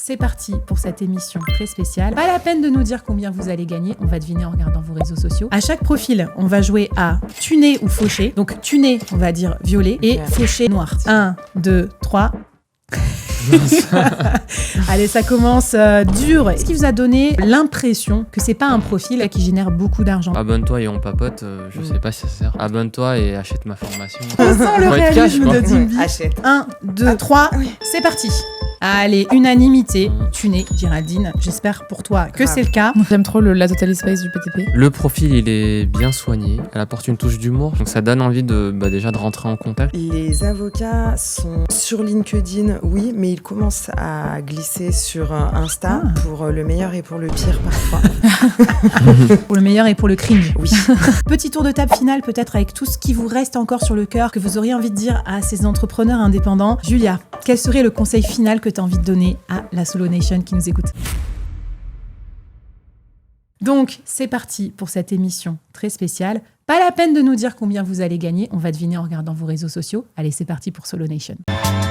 c'est parti pour cette émission très spéciale. Pas la peine de nous dire combien vous allez gagner, on va deviner en regardant vos réseaux sociaux. À chaque profil, on va jouer à tuner ou faucher. Donc tuner, on va dire violet, et faucher noir. 1, 2, 3... Allez, ça commence dur. Est-ce qui vous a donné l'impression que c'est pas un profil qui génère beaucoup d'argent? Abonne-toi et on papote, je sais pas si ça sert. Abonne-toi et achète ma formation. On sent le réalisme de Dimby. Achète. 1, 2, 3, c'est parti. Allez, unanimité, tuné, Géraldine. J'espère pour toi que c'est le cas. J'aime trop la Total Space du PTP. Le profil, il est bien soigné. Elle apporte une touche d'humour. Donc ça donne envie déjà de rentrer en contact. Les avocats sont sur LinkedIn, oui, mais ils commencent à glisser sur Insta pour le meilleur et pour le pire parfois. Pour le meilleur et pour le cringe. Oui. Petit tour de table final, peut-être avec tout ce qui vous reste encore sur le cœur, que vous auriez envie de dire à ces entrepreneurs indépendants. Julia, quel serait le conseil final que tu as envie de donner à la Solo Nation qui nous écoute? Donc, c'est parti pour cette émission très spéciale. Pas la peine de nous dire combien vous allez gagner, on va deviner en regardant vos réseaux sociaux. Allez, c'est parti pour Solo Nation.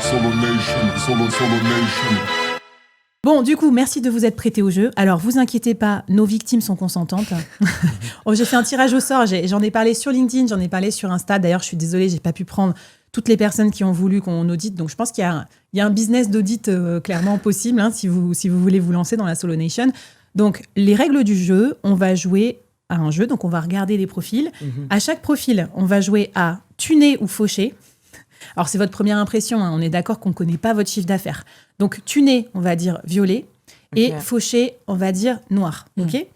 Solo Nation, Solo Nation. Bon, du coup, merci de vous être prêtés au jeu. Alors, vous inquiétez pas, nos victimes sont consentantes. J'ai fait un tirage au sort, j'en ai parlé sur LinkedIn, j'en ai parlé sur Insta. D'ailleurs, je suis désolée, j'ai pas pu prendre toutes les personnes qui ont voulu qu'on audite. Donc, je pense qu'il y a un business d'audit clairement possible si vous voulez vous lancer dans la Solo Nation. Donc, les règles du jeu, on va jouer à un jeu. Donc, on va regarder les profils. À chaque profil, on va jouer à tuner ou faucher. Alors, c'est votre première impression. On est d'accord qu'on ne connaît pas votre chiffre d'affaires. Donc, tuner, on va dire violet. Et faucher, on va dire noir. OK ?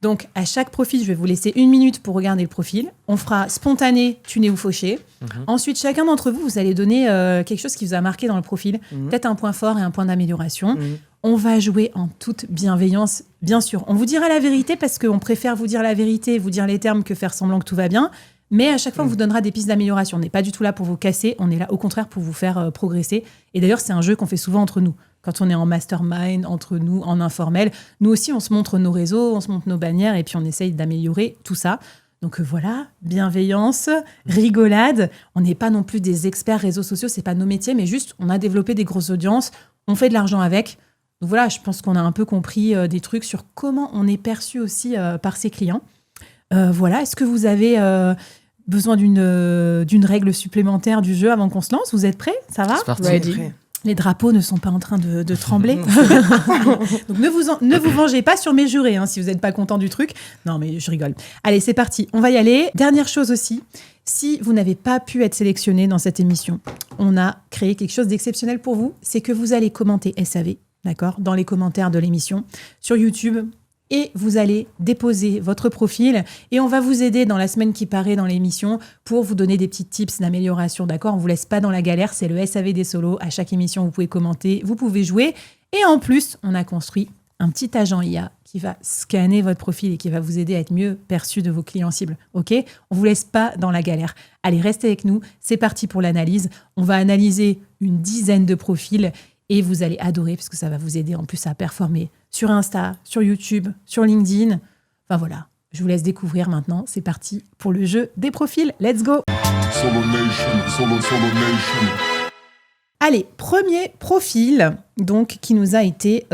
Donc, à chaque profil, je vais vous laisser 1 minute pour regarder le profil. On fera spontané, tuner ou faucher. Ensuite, chacun d'entre vous, vous allez donner quelque chose qui vous a marqué dans le profil. Peut-être un point fort et un point d'amélioration. On va jouer en toute bienveillance, bien sûr. On vous dira la vérité parce qu'on préfère vous dire la vérité, vous dire les termes que faire semblant que tout va bien. Mais à chaque fois, on vous donnera des pistes d'amélioration. On n'est pas du tout là pour vous casser. On est là, au contraire, pour vous faire progresser. Et d'ailleurs, c'est un jeu qu'on fait souvent entre nous. Quand on est en mastermind, entre nous, en informel, nous aussi, on se montre nos réseaux, on se montre nos bannières et puis on essaye d'améliorer tout ça. Donc voilà, bienveillance, rigolade. On n'est pas non plus des experts réseaux sociaux, c'est pas nos métiers, mais juste, on a développé des grosses audiences, on fait de l'argent avec. Donc voilà, je pense qu'on a un peu compris des trucs sur comment on est perçu aussi par ses clients. Voilà, est-ce que vous avez besoin d'une règle supplémentaire du jeu avant qu'on se lance? Vous êtes prêts? Ça va? C'est parti. Ready. Les drapeaux ne sont pas en train de trembler. Donc ne vous vengez pas sur mes jurés si vous n'êtes pas content du truc. Non, mais je rigole. Allez, c'est parti. On va y aller. Dernière chose aussi. Si vous n'avez pas pu être sélectionné dans cette émission, on a créé quelque chose d'exceptionnel pour vous. C'est que vous allez commenter SAV, d'accord, dans les commentaires de l'émission sur YouTube. Et vous allez déposer votre profil et on va vous aider dans la semaine qui paraît dans l'émission pour vous donner des petits tips d'amélioration, d'accord? On ne vous laisse pas dans la galère, c'est le SAV des solos. À chaque émission, vous pouvez commenter, vous pouvez jouer. Et en plus, on a construit un petit agent IA qui va scanner votre profil et qui va vous aider à être mieux perçu de vos clients cibles, ok? On ne vous laisse pas dans la galère. Allez, restez avec nous, c'est parti pour l'analyse. On va analyser une dizaine de profils et vous allez adorer parce que ça va vous aider en plus à performer sur Insta, sur YouTube, sur LinkedIn. Enfin voilà, je vous laisse découvrir maintenant. C'est parti pour le jeu des profils. Let's go! Solo Nation, Solo Nation. Allez, premier profil donc, qui nous a été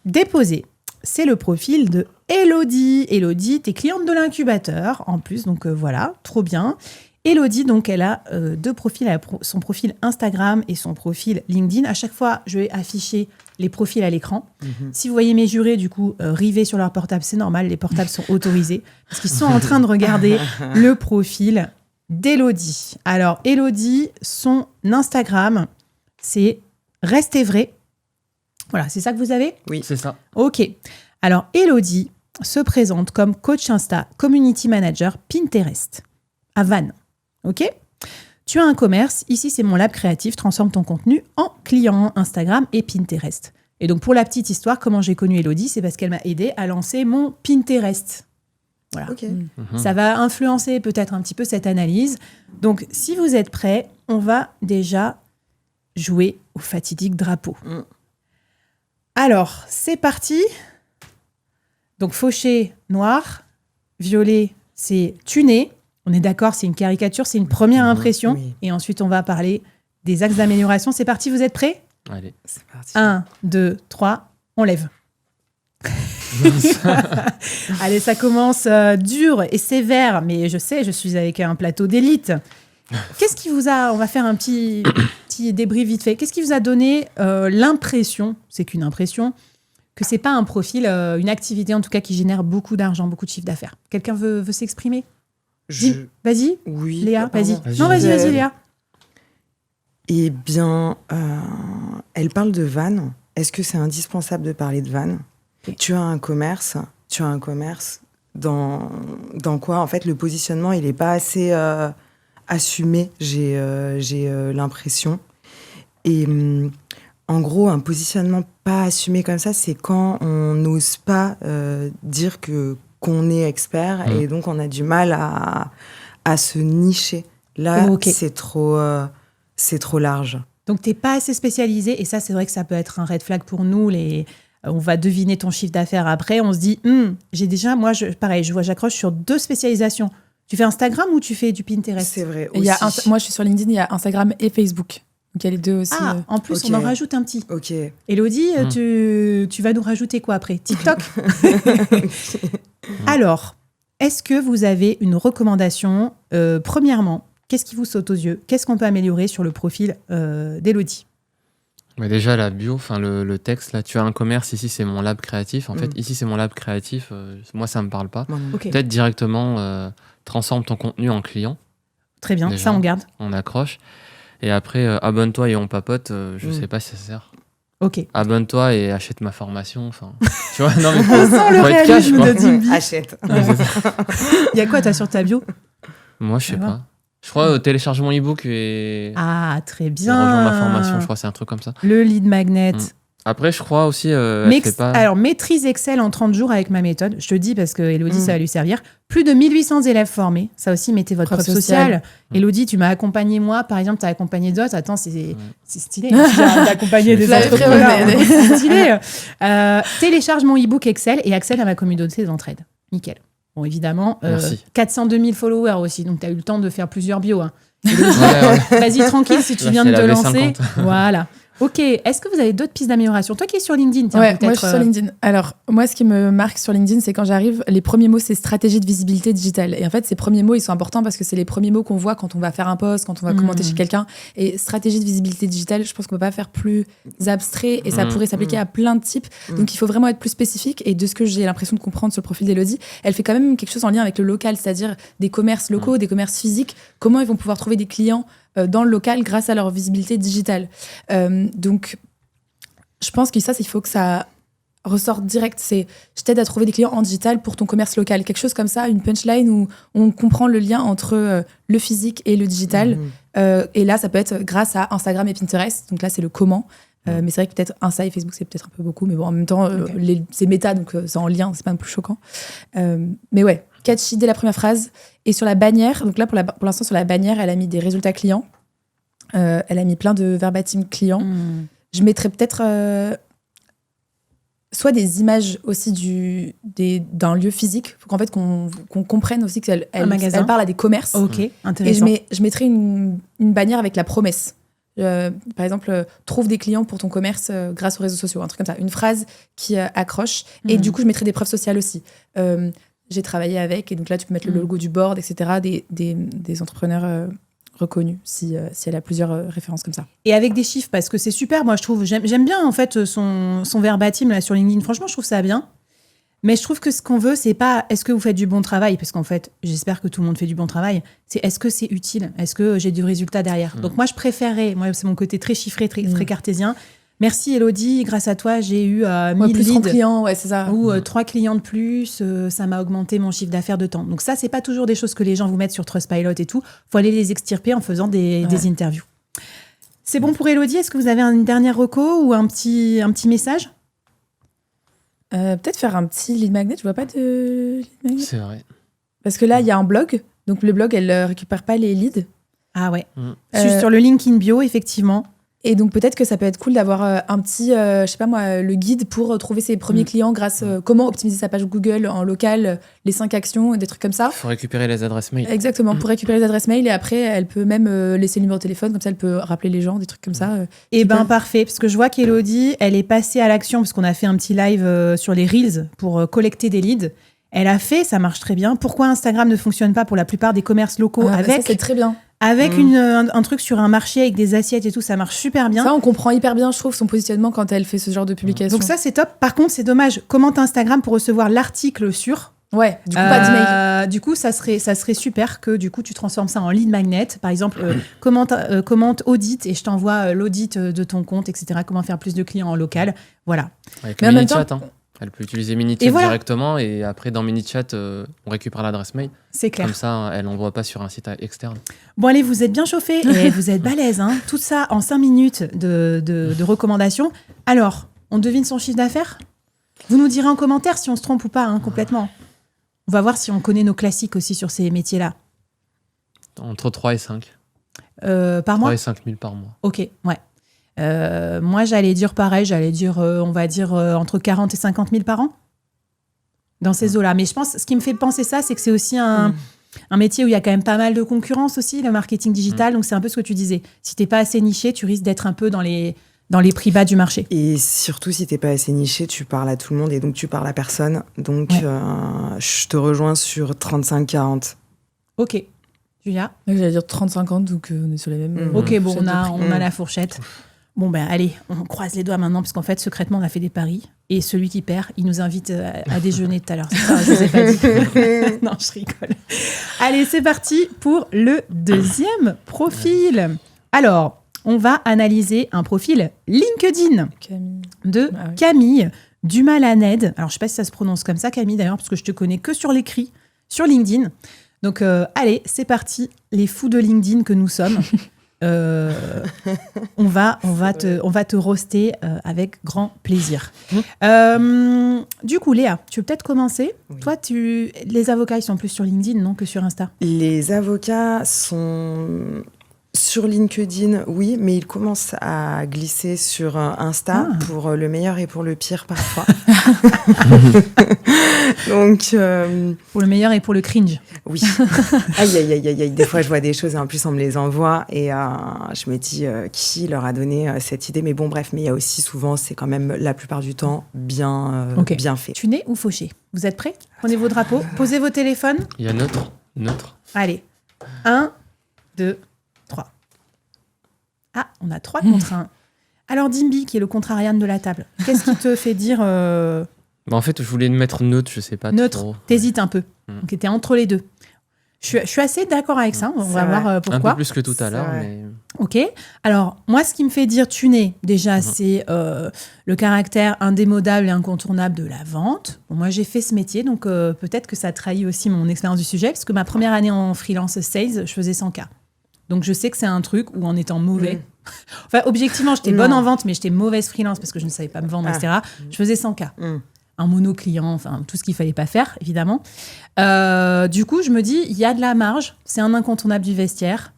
déposé. C'est le profil de Elodie. Elodie, t'es cliente de l'incubateur en plus, donc voilà, trop bien. Elodie, donc, elle a 2 profils. Elle a son profil Instagram et son profil LinkedIn. À chaque fois, je vais afficher les profils à l'écran. Si vous voyez mes jurés, du coup, rivés sur leur portable, c'est normal. Les portables sont autorisés parce qu'ils sont en train de regarder le profil d'Elodie. Alors, Elodie, son Instagram, c'est Restez vrai. Voilà, c'est ça que vous avez? Oui. C'est ça. Ok. Alors, Elodie se présente comme coach Insta, community manager, Pinterest, à Vannes. Ok? Tu as un commerce, ici c'est mon lab créatif, transforme ton contenu en client Instagram et Pinterest. Et donc pour la petite histoire, comment j'ai connu Elodie, c'est parce qu'elle m'a aidé à lancer mon Pinterest. Voilà. Ok. Ça va influencer peut-être un petit peu cette analyse. Donc si vous êtes prêts, on va déjà jouer au fatidique drapeau. Alors, c'est parti. Donc fauché, noir, violet, c'est tuné. On est d'accord, c'est une caricature, c'est une première impression. Oui. Et ensuite, on va parler des axes d'amélioration. C'est parti, vous êtes prêts? Allez. C'est parti. 1, 2, 3, on lève. Allez, ça commence dur et sévère, mais je sais, je suis avec un plateau d'élite. Qu'est-ce qui vous a... On va faire un petit débrief vite fait. Qu'est-ce qui vous a donné l'impression, c'est qu'une impression, que c'est pas un profil, une activité en tout cas qui génère beaucoup d'argent, beaucoup de chiffre d'affaires? Quelqu'un veut s'exprimer? Vas-y, Oui. Léa, pardon. vas-y. Non, vas-y, Léa. Eh bien, elle parle de vannes. Est-ce que c'est indispensable de parler de vannes? Ok. Tu as un commerce dans quoi, en fait, le positionnement, il n'est pas assez assumé, j'ai l'impression. Et en gros, un positionnement pas assumé comme ça, c'est quand on n'ose pas dire qu'on est expert et donc on a du mal à se nicher. Là, Ok. c'est trop large. Donc, t'es pas assez spécialisé, et ça, c'est vrai que ça peut être un red flag pour nous. On va deviner ton chiffre d'affaires après. On se dit, j'ai déjà, moi, pareil, j'accroche sur 2 spécialisations. Tu fais Instagram ou tu fais du Pinterest? C'est vrai Et il y a aussi. moi, je suis sur LinkedIn, il y a Instagram et Facebook. Donc, il y a les deux aussi. Ah, en plus, ok. on en rajoute un petit. Ok. Élodie, tu vas nous rajouter quoi après? TikTok? Alors, est-ce que vous avez une recommandation? Premièrement, qu'est-ce qui vous saute aux yeux? Qu'est-ce qu'on peut améliorer sur le profil d'Élodie? Mais déjà, la bio, enfin le texte, là, tu as un commerce, ici c'est mon lab créatif. En fait, ici c'est mon lab créatif, moi ça me parle pas. Ok, Peut-être directement, transforme ton contenu en client, très bien, déjà. ça on garde. on accroche. Et après, abonne-toi et on papote, je sais pas si ça sert. Ok. Abonne-toi et achète ma formation, enfin, tu vois, non mais On sent le faut être cash, réalisme quoi. de Dimby. Achète. Il y a quoi, toi, sur ta bio? Moi, je sais Ça va. pas. Je crois télécharge mon e-book et Ah, très et bien. rejoins ma formation, je crois, c'est un truc comme ça. Le lead magnet. Après, je crois aussi, elle fait pas... Alors, maîtrise Excel en 30 jours avec ma méthode. Je te dis parce que Élodie, ça va lui servir. Plus de 1800 élèves formés. Ça aussi, mettez votre preuve Preuve sociale. sociale. Élodie, tu m'as accompagné moi. Par exemple, tu as accompagné d'autres. Attends, c'est stylé. Hein, d'accompagner des Je l'avais entrepreneurs. prévu, C'est stylé. Télécharge mon e-book Excel et accède à ma communauté d'entraide. Nickel. Bon, évidemment, Merci. 402 000 followers aussi. Donc, tu as eu le temps de faire plusieurs bios. Hein. Ouais, ouais. Vas-y, tranquille, si tu Là, viens c'est de te la lancer. V50. Voilà. Ok. Est-ce que vous avez d'autres pistes d'amélioration? Toi qui es sur LinkedIn, tiens, Ouais, moi je peut-être. suis sur LinkedIn. Alors, moi, ce qui me marque sur LinkedIn, c'est quand j'arrive, les premiers mots, c'est stratégie de visibilité digitale. Et en fait, ces premiers mots, ils sont importants parce que c'est les premiers mots qu'on voit quand on va faire un post, quand on va commenter chez quelqu'un. Et stratégie de visibilité digitale, je pense qu'on peut pas faire plus abstrait et ça pourrait s'appliquer à plein de types. Donc, il faut vraiment être plus spécifique. Et de ce que j'ai l'impression de comprendre sur le profil d'Élodie, elle fait quand même quelque chose en lien avec le local, c'est-à-dire des commerces locaux, des commerces physiques. Comment ils vont pouvoir trouver des clients dans le local grâce à leur visibilité digitale. Donc, je pense que ça, il faut que ça ressorte direct. C'est je t'aide à trouver des clients en digital pour ton commerce local. Quelque chose comme ça, une punchline où on comprend le lien entre le physique et le digital. Et là, ça peut être grâce à Instagram et Pinterest. Donc là, c'est le comment. Mais c'est vrai que peut-être Insta et Facebook, c'est peut-être un peu beaucoup. Mais bon, en même temps, c'est méta, donc c'est en lien, c'est pas plus choquant. Mais ouais, catchy dès la première phrase. Et sur la bannière, donc là, pour l'instant, sur la bannière, elle a mis des résultats clients. Elle a mis plein de verbatim clients. Je mettrais peut-être soit des images aussi d'un lieu physique. Il faut qu'en fait, qu'on comprenne aussi qu'elle magasin. elle parle à des commerces. Ok, Et intéressant. je mettrais une bannière avec la promesse. Par exemple, trouve des clients pour ton commerce grâce aux réseaux sociaux. Un truc comme ça. Une phrase qui accroche. Et du coup, je mettrais des preuves sociales aussi. J'ai travaillé avec, et donc là, tu peux mettre le logo du board, etc. Des entrepreneurs reconnus, si elle a plusieurs références comme ça. Et avec des chiffres, parce que c'est super, moi je trouve, j'aime bien en fait son verbatim là, sur LinkedIn, franchement je trouve ça bien, mais je trouve que ce qu'on veut, c'est pas est-ce que vous faites du bon travail, parce qu'en fait, j'espère que tout le monde fait du bon travail, c'est est-ce que c'est utile, est-ce que j'ai du résultat derrière. Donc moi je préférais, c'est mon côté très chiffré, très cartésien. Merci Élodie, grâce à toi j'ai eu 1000 plus 30 leads. clients, ouais, c'est ça. Ou 3 clients de plus, ça m'a augmenté mon chiffre d'affaires de temps. Donc ça, c'est pas toujours des choses que les gens vous mettent sur Trustpilot et tout. Faut aller les extirper en faisant des interviews. C'est bon pour Élodie? Est-ce que vous avez une dernière reco ou un petit message? Peut-être faire un petit lead magnet. Je vois pas de lead magnet. C'est vrai. Parce que là, il y a un blog. Donc le blog, elle récupère pas les leads. Ah ouais. Sur le link in bio, effectivement. Et donc peut-être que ça peut être cool d'avoir un petit, je sais pas moi, le guide pour trouver ses premiers clients grâce comment optimiser sa page Google en local, les 5 actions, des trucs comme ça. Il faut récupérer les adresses mail. Exactement, pour récupérer les adresses mail et après elle peut même laisser le numéro de téléphone, comme ça elle peut rappeler les gens, des trucs comme ça. Eh ben parfait, parce que je vois qu'Élodie, elle est passée à l'action parce qu'on a fait un petit live sur les Reels pour collecter des leads. Elle a fait, ça marche très bien. Pourquoi Instagram ne fonctionne pas pour la plupart des commerces locaux Ça, avec c'est très bien. Avec un truc sur un marché avec des assiettes et tout, ça marche super bien. Ça, on comprend hyper bien, je trouve, son positionnement quand elle fait ce genre de publication. Donc ça, c'est top. Par contre, c'est dommage. Commente Instagram pour recevoir l'article sur. Ouais, du coup, pas d'email. Du coup, ça serait super que du coup, tu transformes ça en lead magnet. Par exemple, commente audit et je t'envoie l'audit de ton compte, etc. Comment faire plus de clients en local. Voilà. Avec Mais en même MiniChat, temps- Elle peut utiliser MiniChat directement et après dans MiniChat, on récupère l'adresse mail. C'est clair. Comme ça, elle n'envoie pas sur un site externe. Bon, allez, vous êtes bien chauffés et vous êtes balèzes. Hein. Tout ça en 5 minutes de recommandations. Alors, on devine son chiffre d'affaires ? Vous nous direz en commentaire si on se trompe ou pas, hein, complètement. On va voir si on connaît nos classiques aussi sur ces métiers-là. Entre 3 et 5. Par 3 mois ? et 5 000 par mois. Ok, ouais. Moi, j'allais dire pareil, on va dire entre 40 et 50 000 par an. Dans ces eaux-là. Mais je pense, ce qui me fait penser ça, c'est que c'est aussi un métier où il y a quand même pas mal de concurrence aussi, le marketing digital. Donc, c'est un peu ce que tu disais. Si t'es pas assez niché, tu risques d'être un peu dans les prix bas du marché. Et surtout, si t'es pas assez niché, tu parles à tout le monde et donc tu parles à personne. Donc, je te rejoins sur 35-40. Ok. Julia ? J'allais dire 30-50, donc on est sur les mêmes. Ok, bon, fourchettes de prix. on a la fourchette. Bon, ben allez, on croise les doigts maintenant, parce qu'en fait, secrètement, on a fait des paris. Et celui qui perd, il nous invite à déjeuner tout à l'heure. C'est ça, je vous ai pas dit. Non, je rigole. Allez, c'est parti pour le deuxième profil. Alors, on va analyser un profil LinkedIn Camille. de Ah oui. Camille Dumalaned. Alors, je sais pas si ça se prononce comme ça, Camille, d'ailleurs, parce que je te connais que sur l'écrit, sur LinkedIn. Donc, allez, c'est parti, les fous de LinkedIn que nous sommes. On va te roaster avec grand plaisir. Du coup, Léa, tu veux peut-être commencer. Oui. Toi, les avocats, ils sont plus sur LinkedIn, non, que sur Insta. Les avocats sont sur LinkedIn, oui, mais ils commencent à glisser sur Insta pour le meilleur et pour le pire parfois. Donc, Pour le meilleur et pour le cringe. oui. Aïe, aïe, aïe, aïe, aïe. Des fois, je vois des choses et en plus, on me les envoie et je me dis qui leur a donné cette idée. Mais bon, bref, mais il y a aussi souvent, c'est quand même la plupart du temps bien fait. Tuné ou fauché? Vous êtes prêts? Prenez vos drapeaux, posez vos téléphones. Il y a neutre. Allez, 1, 2, 3. Ah, on a 3 contre 1. Alors, Dimby, qui est le contrarian de la table, qu'est-ce qui te fait dire Bah, en fait, je voulais mettre neutre, je sais pas neutre? trop. T'hésites un peu. Donc, t'es entre les deux. Je suis assez d'accord avec ça. On va voir Un pourquoi. peu plus que tout à l'heure, vrai. mais Ok. Alors, moi, ce qui me fait dire tuner, déjà, c'est le caractère indémodable et incontournable de la vente. Bon, moi, j'ai fait ce métier, donc peut-être que ça trahit aussi mon expérience du sujet, parce que ma première année en freelance sales, je faisais 100K. Donc, je sais que c'est un truc où, en étant mauvais, enfin, objectivement, j'étais bonne en vente, mais j'étais mauvaise freelance parce que je ne savais pas me vendre, etc. Je faisais 100K. Un mono-client, enfin, tout ce qu'il fallait pas faire, évidemment. Du coup, je me dis, il y a de la marge, c'est un incontournable du vestiaire.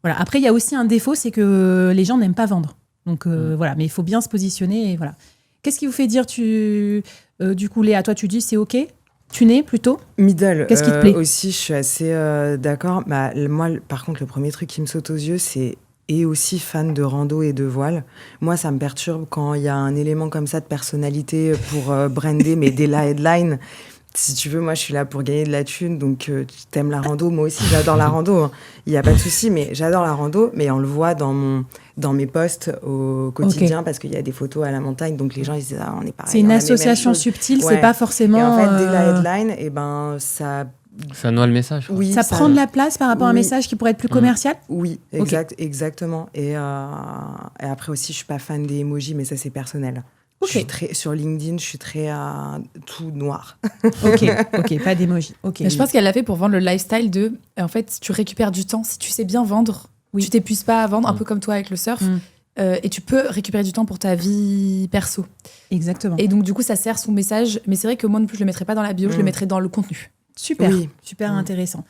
Voilà. Après, il y a aussi un défaut, c'est que les gens n'aiment pas vendre. Donc, voilà, mais il faut bien se positionner, et voilà. Qu'est-ce qui vous fait dire, du coup, Léa, toi, tu dis, c'est OK? Tuner, plutôt? Middle. Qu'est-ce qui te plaît? Aussi, je suis assez d'accord. Bah, moi, par contre, le premier truc qui me saute aux yeux, c'est et aussi fan de rando et de voile. Moi, ça me perturbe quand il y a un élément comme ça de personnalité pour brander, mais dès la headline. Si tu veux, moi, je suis là pour gagner de la thune, donc tu t'aimes la rando. Moi aussi, j'adore la rando. Il n'y a pas de souci, mais j'adore la rando, mais on le voit dans mes posts au quotidien parce qu'il y a des photos à la montagne, donc les gens, ils disent, ah, on est pareil. C'est une association subtile, Ouais. c'est pas forcément... Et en fait, dès la headline, et ben, ça... ça noie le message. quoi. Oui, Ça prend de la place par rapport à un Oui. message qui pourrait être plus commercial? Oui, exactement. Et après aussi, je suis pas fan des emojis, mais ça, c'est personnel. Ok. Je suis très, sur LinkedIn, je suis très tout noir. Ok, pas d'émoji. Ok. Mais je pense qu'elle l'a fait pour vendre le lifestyle de. En fait, tu récupères du temps. Si tu sais bien vendre, tu t'épuises pas à vendre, un peu comme toi avec le surf. Et tu peux récupérer du temps pour ta vie perso. Exactement. Et donc, du coup, ça sert son message. Mais c'est vrai que moi non plus, je le mettrais pas dans la bio, je le mettrais dans le contenu. Super, Oui. super Mm. intéressant.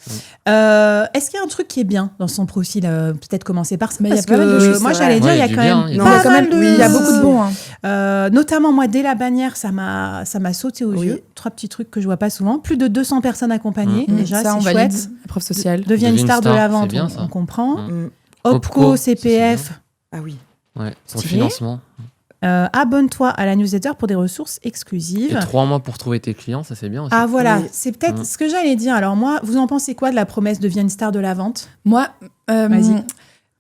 Est-ce qu'il y a un truc qui est bien dans son profil Peut-être commencer par ça, Mais il y a parce pas mal de que choses, moi c'est j'allais vrai. dire, Ouais, il y a quand du bien, même il y a pas du bien. mal de... Oui, Il y a beaucoup de bons. notamment moi, dès la bannière, ça m'a sauté aux Oui. yeux. 3 petits trucs que je vois pas souvent. Plus de 200 personnes accompagnées, déjà, Ça, on c'est valide. chouette. La preuve sociale. Devient une star de la vente, c'est bien, on ça. comprend. Mm. OPCO, OPCO, ça, c'est CPF. Ah oui. Ouais, pour le Stylé. financement. Abonne-toi à la newsletter pour des ressources exclusives. Et 3 mois pour trouver tes clients, ça c'est bien aussi. Ah voilà, Oui. c'est peut-être Mm. ce que j'allais dire. Alors moi, vous en pensez quoi de la promesse devient une star de la vente? Moi, Vas-y.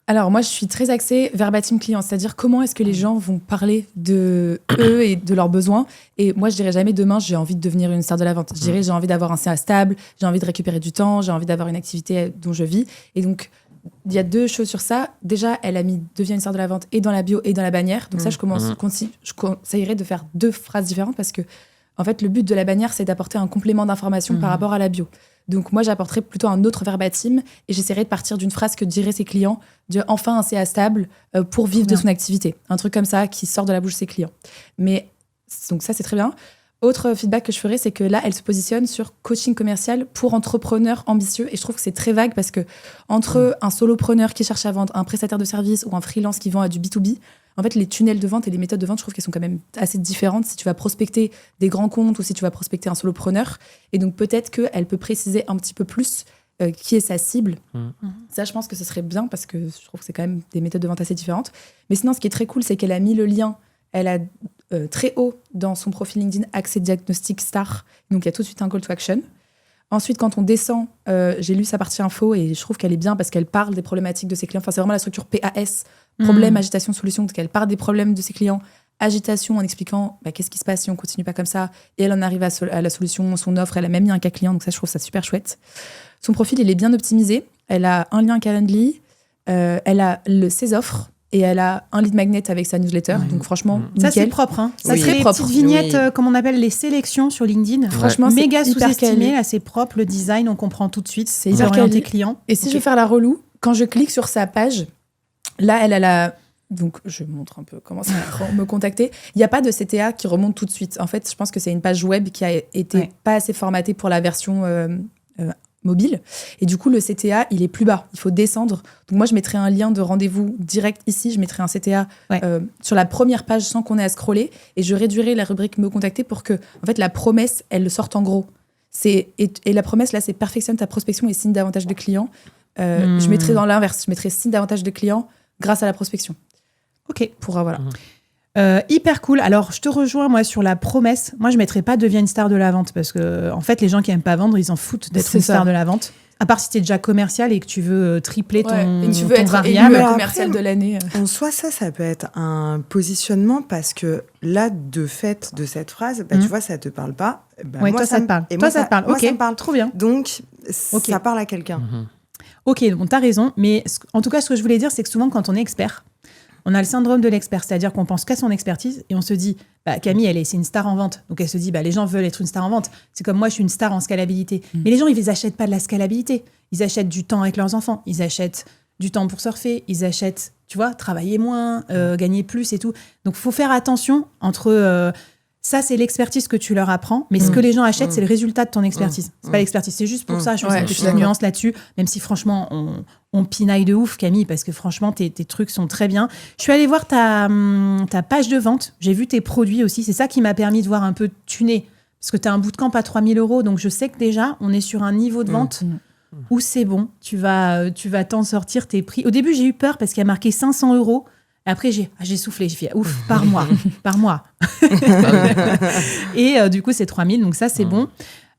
alors moi, je suis très axée verbatim client, c'est-à-dire comment est-ce que les gens vont parler de eux et de leurs besoins. Et moi, je dirais jamais demain, j'ai envie de devenir une star de la vente. Je dirais, j'ai envie d'avoir un CA stable, j'ai envie de récupérer du temps, j'ai envie d'avoir une activité dont je vis. Et donc, il y a 2 choses sur ça. Déjà, elle a mis devient une star de la vente et dans la bio et dans la bannière. Donc ça, je conseillerais de faire 2 phrases différentes parce que, en fait, le but de la bannière, c'est d'apporter un complément d'information par rapport à la bio. Donc moi, j'apporterais plutôt un autre verbatim et j'essaierais de partir d'une phrase que diraient ses clients, de enfin un CA stable pour vivre de Bien. son activité. Un truc comme ça qui sort de la bouche de ses clients. Mais donc ça, c'est très bien. Autre feedback que je ferais, c'est que là, elle se positionne sur coaching commercial pour entrepreneurs ambitieux. Et je trouve que c'est très vague parce que entre un solopreneur qui cherche à vendre, un prestataire de service ou un freelance qui vend à du B2B, en fait, les tunnels de vente et les méthodes de vente, je trouve qu'elles sont quand même assez différentes si tu vas prospecter des grands comptes ou si tu vas prospecter un solopreneur. Et donc, peut-être qu'elle peut préciser un petit peu plus qui est sa cible. Ça, je pense que ce serait bien parce que je trouve que c'est quand même des méthodes de vente assez différentes. Mais sinon, ce qui est très cool, c'est qu'elle a mis le lien. Elle a très haut dans son profil LinkedIn accès diagnostic star. Donc, il y a tout de suite un call to action. Ensuite, quand on descend, j'ai lu sa partie info et je trouve qu'elle est bien parce qu'elle parle des problématiques de ses clients. Enfin, c'est vraiment la structure PAS, problème, agitation, solution. Donc, elle parle des problèmes de ses clients, agitation en expliquant qu'est-ce qui se passe si on continue pas comme ça. Et elle en arrive à la solution, son offre. Elle a même mis un cas client. Donc, ça, je trouve ça super chouette. Son profil, il est bien optimisé. Elle a un lien Calendly. Elle a ses offres. Et elle a un lead magnet avec sa newsletter. Donc, franchement, Ça, nickel. c'est propre. Hein. Ça, Oui. c'est les propre. petites vignettes, Oui. comme on appelle les sélections sur LinkedIn. Franchement, c'est méga hyper sous-estimé. quali. Là, c'est propre. Le design, on comprend tout de suite. C'est hyper orienté quali. client. Et si Ok. je veux faire la relou, quand je clique sur sa page, là, elle a la... Donc, je montre un peu comment ça me contacter. Il n'y a pas de CTA qui remonte tout de suite. En fait, je pense que c'est une page web qui a été pas assez formatée pour la version mobile. Et du coup, le CTA, il est plus bas. Il faut descendre. Donc, moi, je mettrai un lien de rendez-vous direct ici. Je mettrai un CTA sur la première page sans qu'on ait à scroller. Et je réduirai la rubrique me contacter pour que, en fait, la promesse, elle le sorte en gros. Et la promesse, là, c'est perfectionne ta prospection et signe davantage de clients. Je mettrai dans l'inverse. Je mettrai signe davantage de clients grâce à la prospection. Ok. Voilà. Hyper cool. Alors, je te rejoins, moi, sur la promesse. Moi, je ne mettrais pas deviens une star de la vente parce que, en fait, les gens qui n'aiment pas vendre, ils en foutent d'être C'est une ça. star de la vente. À part si tu es déjà commercial et que tu veux tripler ton, Et tu veux ton être variable. élu Après, commercial de l'année. En soi, ça peut être un positionnement parce que là, de fait de cette phrase, tu vois, ça te parle pas. Ouais, toi, ça te parle. Et Toi, moi, ça te parle. moi, Ok, ça me parle. trop bien. Donc, Ok. ça parle à quelqu'un. Ok, bon, t'as raison. Mais en tout cas, ce que je voulais dire, c'est que souvent, quand on est expert, on a le syndrome de l'expert, c'est-à-dire qu'on pense qu'à son expertise et on se dit, Camille, c'est une star en vente. Donc elle se dit, les gens veulent être une star en vente. C'est comme moi, je suis une star en scalabilité. Mais les gens, ils n'achètent pas de la scalabilité. Ils achètent du temps avec leurs enfants. Ils achètent du temps pour surfer. Ils achètent, tu vois, travailler moins, gagner plus et tout. Donc il faut faire attention entre... ça, c'est l'expertise que tu leur apprends, mais ce que les gens achètent, c'est le résultat de ton expertise. C'est pas l'expertise, c'est juste pour ça. Je pense Ouais, qu'il y a je une suis petite d'accord. nuance là-dessus, même si franchement, on pinaille de ouf, Camille, parce que franchement, tes trucs sont très bien. Je suis allée voir ta page de vente, j'ai vu tes produits aussi, c'est ça qui m'a permis de voir un peu tuner, parce que tu as un bootcamp à 3 000 €, donc je sais que déjà, on est sur un niveau de vente où c'est bon, tu vas t'en sortir tes prix. Au début, j'ai eu peur parce qu'il y a marqué 500 €. Après, j'ai soufflé, j'ai fait ouf, par mois, par mois. Et du coup, c'est 3 000, donc ça, c'est bon.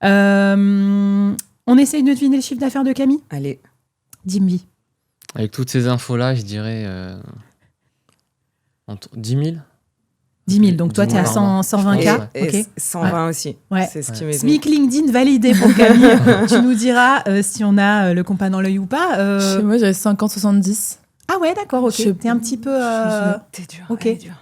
On essaye de deviner le chiffre d'affaires de Camille. Allez. Dis-moi. Avec toutes ces infos-là, je dirais 10 000. 10 000, donc toi, 10 tu es 000 à par mois. 120K. Et Ok. 120 aussi. Ouais. C'est ce qui m'est venu. SMIC LinkedIn validé pour Camille. Tu nous diras si on a le compas dans l'œil ou pas. Chez moi, j'avais 50-70. Ah ouais, d'accord, ok. Je- T'es un petit peu... T'es dur. Ok. elle est dure.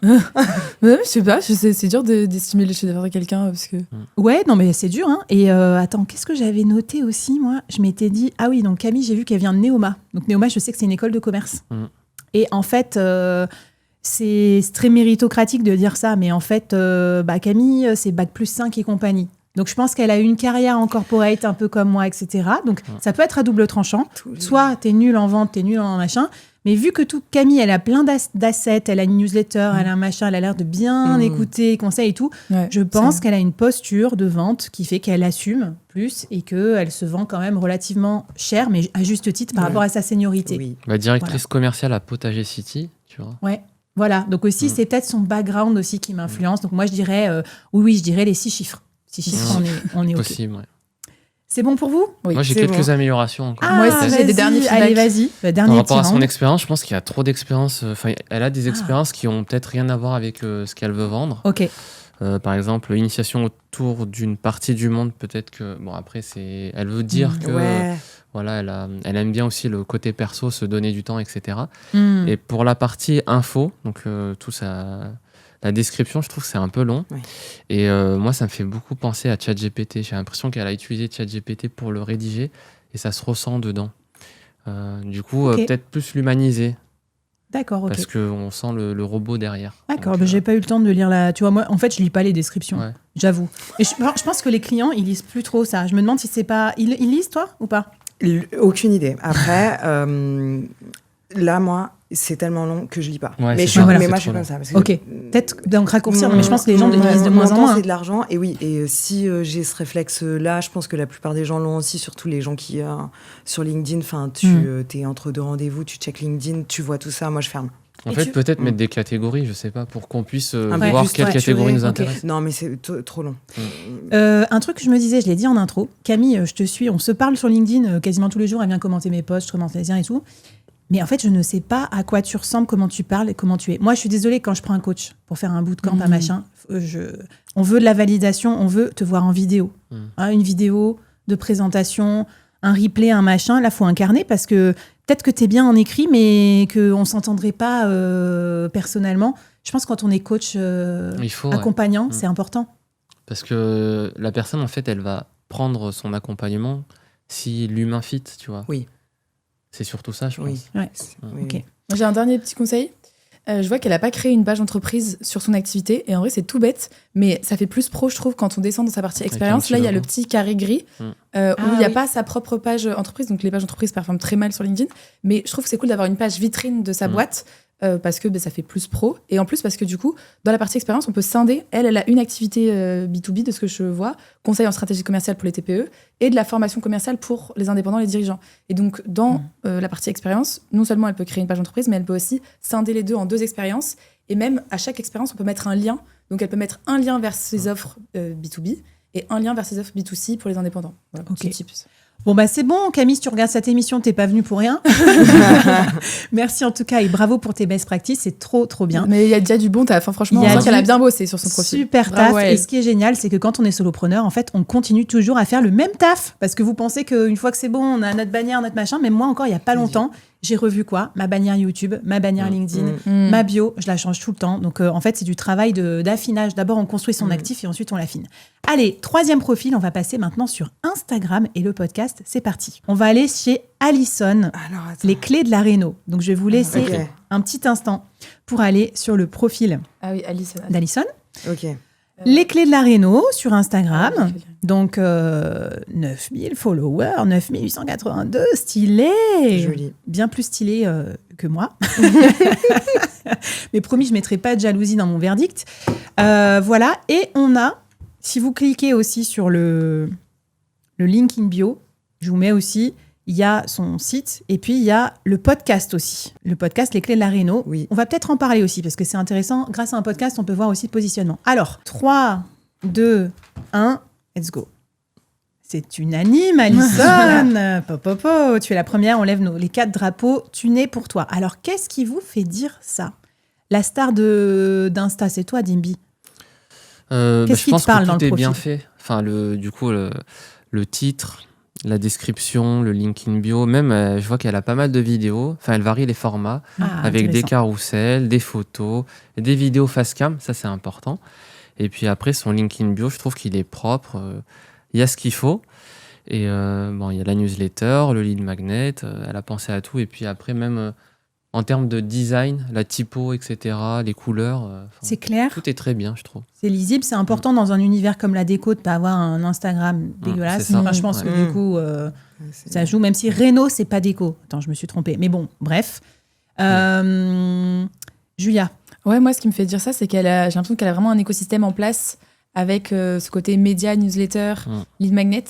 Ouais, je sais pas, c'est dur d'estimer le chiffre d'affaires de quelqu'un parce que. Ouais, non, mais c'est dur. Hein. Et attends, qu'est-ce que j'avais noté aussi, moi? Je m'étais dit, ah oui, donc Camille, j'ai vu qu'elle vient de Neoma. Donc Neoma, je sais que c'est une école de commerce. Et en fait, c'est très méritocratique de dire ça, mais en fait, Camille, c'est Bac+5 et compagnie. Donc, je pense qu'elle a eu une carrière en corporate un peu comme moi, etc. Donc, ça peut être à double tranchant. Soit t'es nul en vente, t'es nul en machin. Mais vu que Camille, elle a plein d'assets, elle a une newsletter, elle a un machin, elle a l'air de bien écouter les conseils et tout, je pense qu'elle a une posture de vente qui fait qu'elle assume plus et qu'elle se vend quand même relativement cher, mais à juste titre par rapport à sa seniorité. Oui. Directrice commerciale à Potager City, tu vois. Ouais. Voilà. Donc aussi, c'est peut-être son background aussi qui m'influence. Donc moi, je dirais, je dirais les 6 chiffres. 6 chiffres, on est OK. Possible, ouais. C'est bon pour vous? Moi, j'ai quelques améliorations encore. Moi aussi, j'ai des derniers feedbacks. Allez, vas-y. Dernier Par rapport à petit son round. expérience, je pense qu'il y a trop d'expériences. Enfin, elle a des expériences qui ont peut-être rien à voir avec ce qu'elle veut vendre. OK. Par exemple, l'initiation autour d'une partie du monde, peut-être que... Bon, après, elle veut dire que... Voilà, elle aime bien aussi le côté perso, se donner du temps, etc. Et pour la partie info, donc tout ça... La description, je trouve que c'est un peu long. Oui. Et moi, ça me fait beaucoup penser à ChatGPT. J'ai l'impression qu'elle a utilisé ChatGPT pour le rédiger et ça se ressent dedans. Du coup, peut-être plus l'humaniser. D'accord, OK. Parce qu'on sent le robot derrière. D'accord, mais j'ai pas eu le temps de lire la... Tu vois, moi, en fait, je lis pas les descriptions. Ouais. J'avoue. Et je pense que les clients, ils lisent plus trop ça. Je me demande si c'est pas... Ils lisent, toi, ou pas? Aucune idée. Après, là, moi, c'est tellement long que je lis pas. Ouais, mais c'est moi, trop je suis long. comme ça. Parce que OK. Peut-être donc raccourcir, mais je pense que les gens ils lisent de moins en Mon temps, moins. c'est de l'argent. Et oui, et si j'ai ce réflexe-là, je pense que la plupart des gens l'ont aussi, surtout les gens qui, sur LinkedIn, tu es entre deux rendez-vous, tu check LinkedIn, tu vois tout ça, moi, je ferme. En fait, peut-être mettre des catégories, je sais pas, pour qu'on puisse voir juste quelle catégorie nous structuré. intéresse. Non, mais c'est trop long. Un truc que je me disais, je l'ai dit en intro, Camille, je te suis, on se parle sur LinkedIn quasiment tous les jours, elle vient commenter mes posts, je commente les liens et tout. Mais en fait, je ne sais pas à quoi tu ressembles, comment tu parles et comment tu es. Moi, je suis désolée, quand je prends un coach pour faire un bootcamp, un machin, on veut de la validation, on veut te voir en vidéo. Une vidéo de présentation, un replay, un machin. Là, il faut incarner parce que peut-être que tu es bien en écrit, mais qu'on ne s'entendrait pas personnellement. Je pense que quand on est coach accompagnant, c'est important. Parce que la personne, en fait, elle va prendre son accompagnement si l'humain fit, tu vois. Oui. C'est surtout ça, je pense. Oui. Ouais. Oui. Ok. Moi, j'ai un dernier petit conseil. Je vois qu'elle n'a pas créé une page entreprise sur son activité. Et en vrai, c'est tout bête. Mais ça fait plus pro, je trouve, quand on descend dans sa partie expérience. Là, il y a le petit carré gris où il n'y a pas sa propre page entreprise. Donc, les pages entreprises performent très mal sur LinkedIn. Mais je trouve que c'est cool d'avoir une page vitrine de sa boîte parce que ça fait plus pro. Et en plus, parce que du coup, dans la partie expérience, on peut scinder. Elle a une activité B2B, de ce que je vois, conseil en stratégie commerciale pour les TPE et de la formation commerciale pour les indépendants, les dirigeants. Et donc, dans la partie expérience, non seulement elle peut créer une page entreprise, mais elle peut aussi scinder les deux en 2 expériences. Et même, à chaque expérience, on peut mettre un lien. Donc, elle peut mettre un lien vers ses offres B2B et un lien vers ses offres B2C pour les indépendants. Voilà, Ok. petit tips. Bon, bah c'est bon, Camille, si tu regardes cette émission, t'es pas venue pour rien. Merci en tout cas et bravo pour tes best practices, c'est trop, trop bien. Mais il y a déjà du bon taf. Hein, franchement, Il y a on sent qu'elle a du bien bossé sur son profil. Super Bravo taf. à elle. Et ce qui est génial, c'est que quand on est solopreneur, en fait, on continue toujours à faire le même taf. Parce que vous pensez qu'une fois que c'est bon, on a notre bannière, notre machin. Mais moi, encore, il n'y a pas longtemps, j'ai revu quoi? Ma bannière YouTube, ma bannière LinkedIn, ma bio. Je la change tout le temps. Donc, en fait, c'est du travail d'affinage. D'abord, on construit son actif et ensuite, on l'affine. Allez, 3e profil. On va passer maintenant sur Instagram et le podcast. C'est parti. On va aller chez Alison, Alors, attends. les clés de la réno. Donc, je vais vous laisser Ok. un petit instant pour aller sur le profil Ah oui, Alice. d'Alison. Ok. Les clés de la réno sur Instagram. Donc, 9000 followers, 9882, stylé. Joli. Bien plus stylé que moi. Mais promis, je ne mettrai pas de jalousie dans mon verdict. Voilà. Et on a, si vous cliquez aussi sur le link in bio, je vous mets aussi, il y a son site et puis il y a le podcast aussi. Le podcast Les Clés de la Réno. Oui. On va peut-être en parler aussi parce que c'est intéressant. Grâce à un podcast, on peut voir aussi le positionnement. Alors, 3, 2, 1, let's go. C'est unanime, Alison. Popopo, tu es la première, on lève les 4 drapeaux. Tu nais pour toi. Alors, qu'est-ce qui vous fait dire ça? La star d'Insta, c'est toi, Dimby. Qu'est-ce qui je pense te parle que dans tout le est bien profil? fait. Enfin, le titre, la description, le link in bio, même je vois qu'elle a pas mal de vidéos. Enfin, elle varie les formats avec des Intéressant. carousels, des photos, et des vidéos face cam. Ça, c'est important. Et puis après, son link in bio, je trouve qu'il est propre. Il y a ce qu'il faut. Et il y a la newsletter, le lead magnet. Elle a pensé à tout. Et puis après, même en termes de design, la typo, etc., les couleurs, c'est clair. Tout est très bien, je trouve. C'est lisible, c'est important dans un univers comme la déco de pas avoir un Instagram dégueulasse. C'est ça. Je pense que du coup, ça joue, même si Reno, c'est pas déco. Attends, je me suis trompée. Mais bon, bref. Julia. Ouais, moi, ce qui me fait dire ça, c'est j'ai l'impression qu'elle a vraiment un écosystème en place avec ce côté média, newsletter, lead magnet,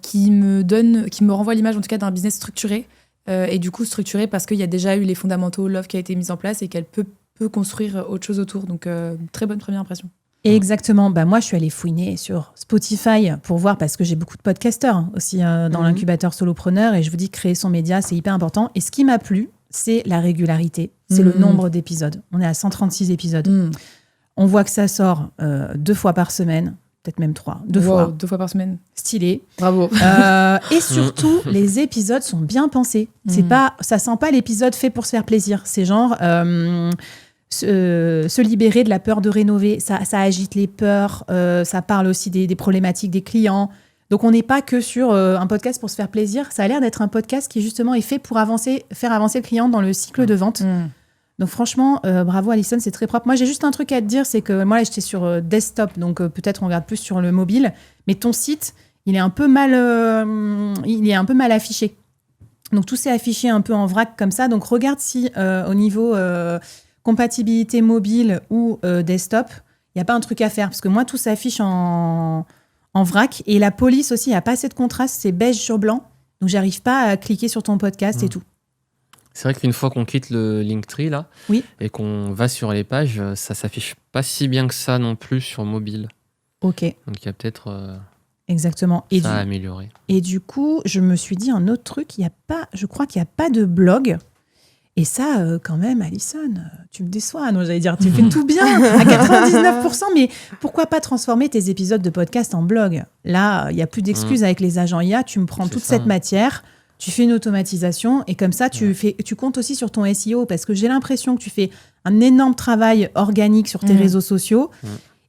qui me renvoie l'image, en tout cas, d'un business structuré. Et du coup, structuré parce qu'il y a déjà eu les fondamentaux, l'offre qui a été mise en place et qu'elle peut construire autre chose autour. Donc, très bonne première impression. Et exactement. Moi, je suis allée fouiner sur Spotify pour voir, parce que j'ai beaucoup de podcasteurs aussi dans l'incubateur solopreneur. Et je vous dis, créer son média, c'est hyper important. Et ce qui m'a plu, c'est la régularité. C'est le nombre d'épisodes. On est à 136 épisodes. On voit que ça sort 2 fois par semaine. Peut-être même 3. 2 fois. 2 fois par semaine. Stylé. Bravo. Et surtout, les épisodes sont bien pensés. Ça sent pas l'épisode fait pour se faire plaisir. C'est genre se libérer de la peur de rénover. Ça agite les peurs. Ça parle aussi des problématiques des clients. Donc, on n'est pas que sur un podcast pour se faire plaisir. Ça a l'air d'être un podcast qui, justement, est fait pour faire avancer le client dans le cycle de vente. Donc franchement, bravo Alison, c'est très propre. Moi, j'ai juste un truc à te dire, c'est que moi, là, j'étais sur desktop, donc peut-être on regarde plus sur le mobile, mais ton site, il est un peu mal affiché. Donc tout s'est affiché un peu en vrac comme ça. Donc regarde si au niveau compatibilité mobile ou desktop, il n'y a pas un truc à faire. Parce que moi, tout s'affiche en vrac. Et la police aussi, il n'y a pas assez de contraste, c'est beige sur blanc. Donc j'arrive pas à cliquer sur ton podcast et tout. C'est vrai qu'une fois qu'on quitte le Linktree là, et qu'on va sur les pages, ça s'affiche pas si bien que ça non plus sur mobile. Ok. Donc il y a peut-être exactement. Ça à améliorer. Et du coup, je me suis dit un autre truc, je crois qu'il n'y a pas de blog. Et ça, quand même, Alison, tu me déçois. Non, j'allais dire, tu fais tout bien à 99%, mais pourquoi pas transformer tes épisodes de podcast en blog ? Là, il n'y a plus d'excuses avec les agents IA. Tu me prends toute cette matière. Tu fais une automatisation et comme ça, tu comptes aussi sur ton SEO parce que j'ai l'impression que tu fais un énorme travail organique sur tes réseaux sociaux.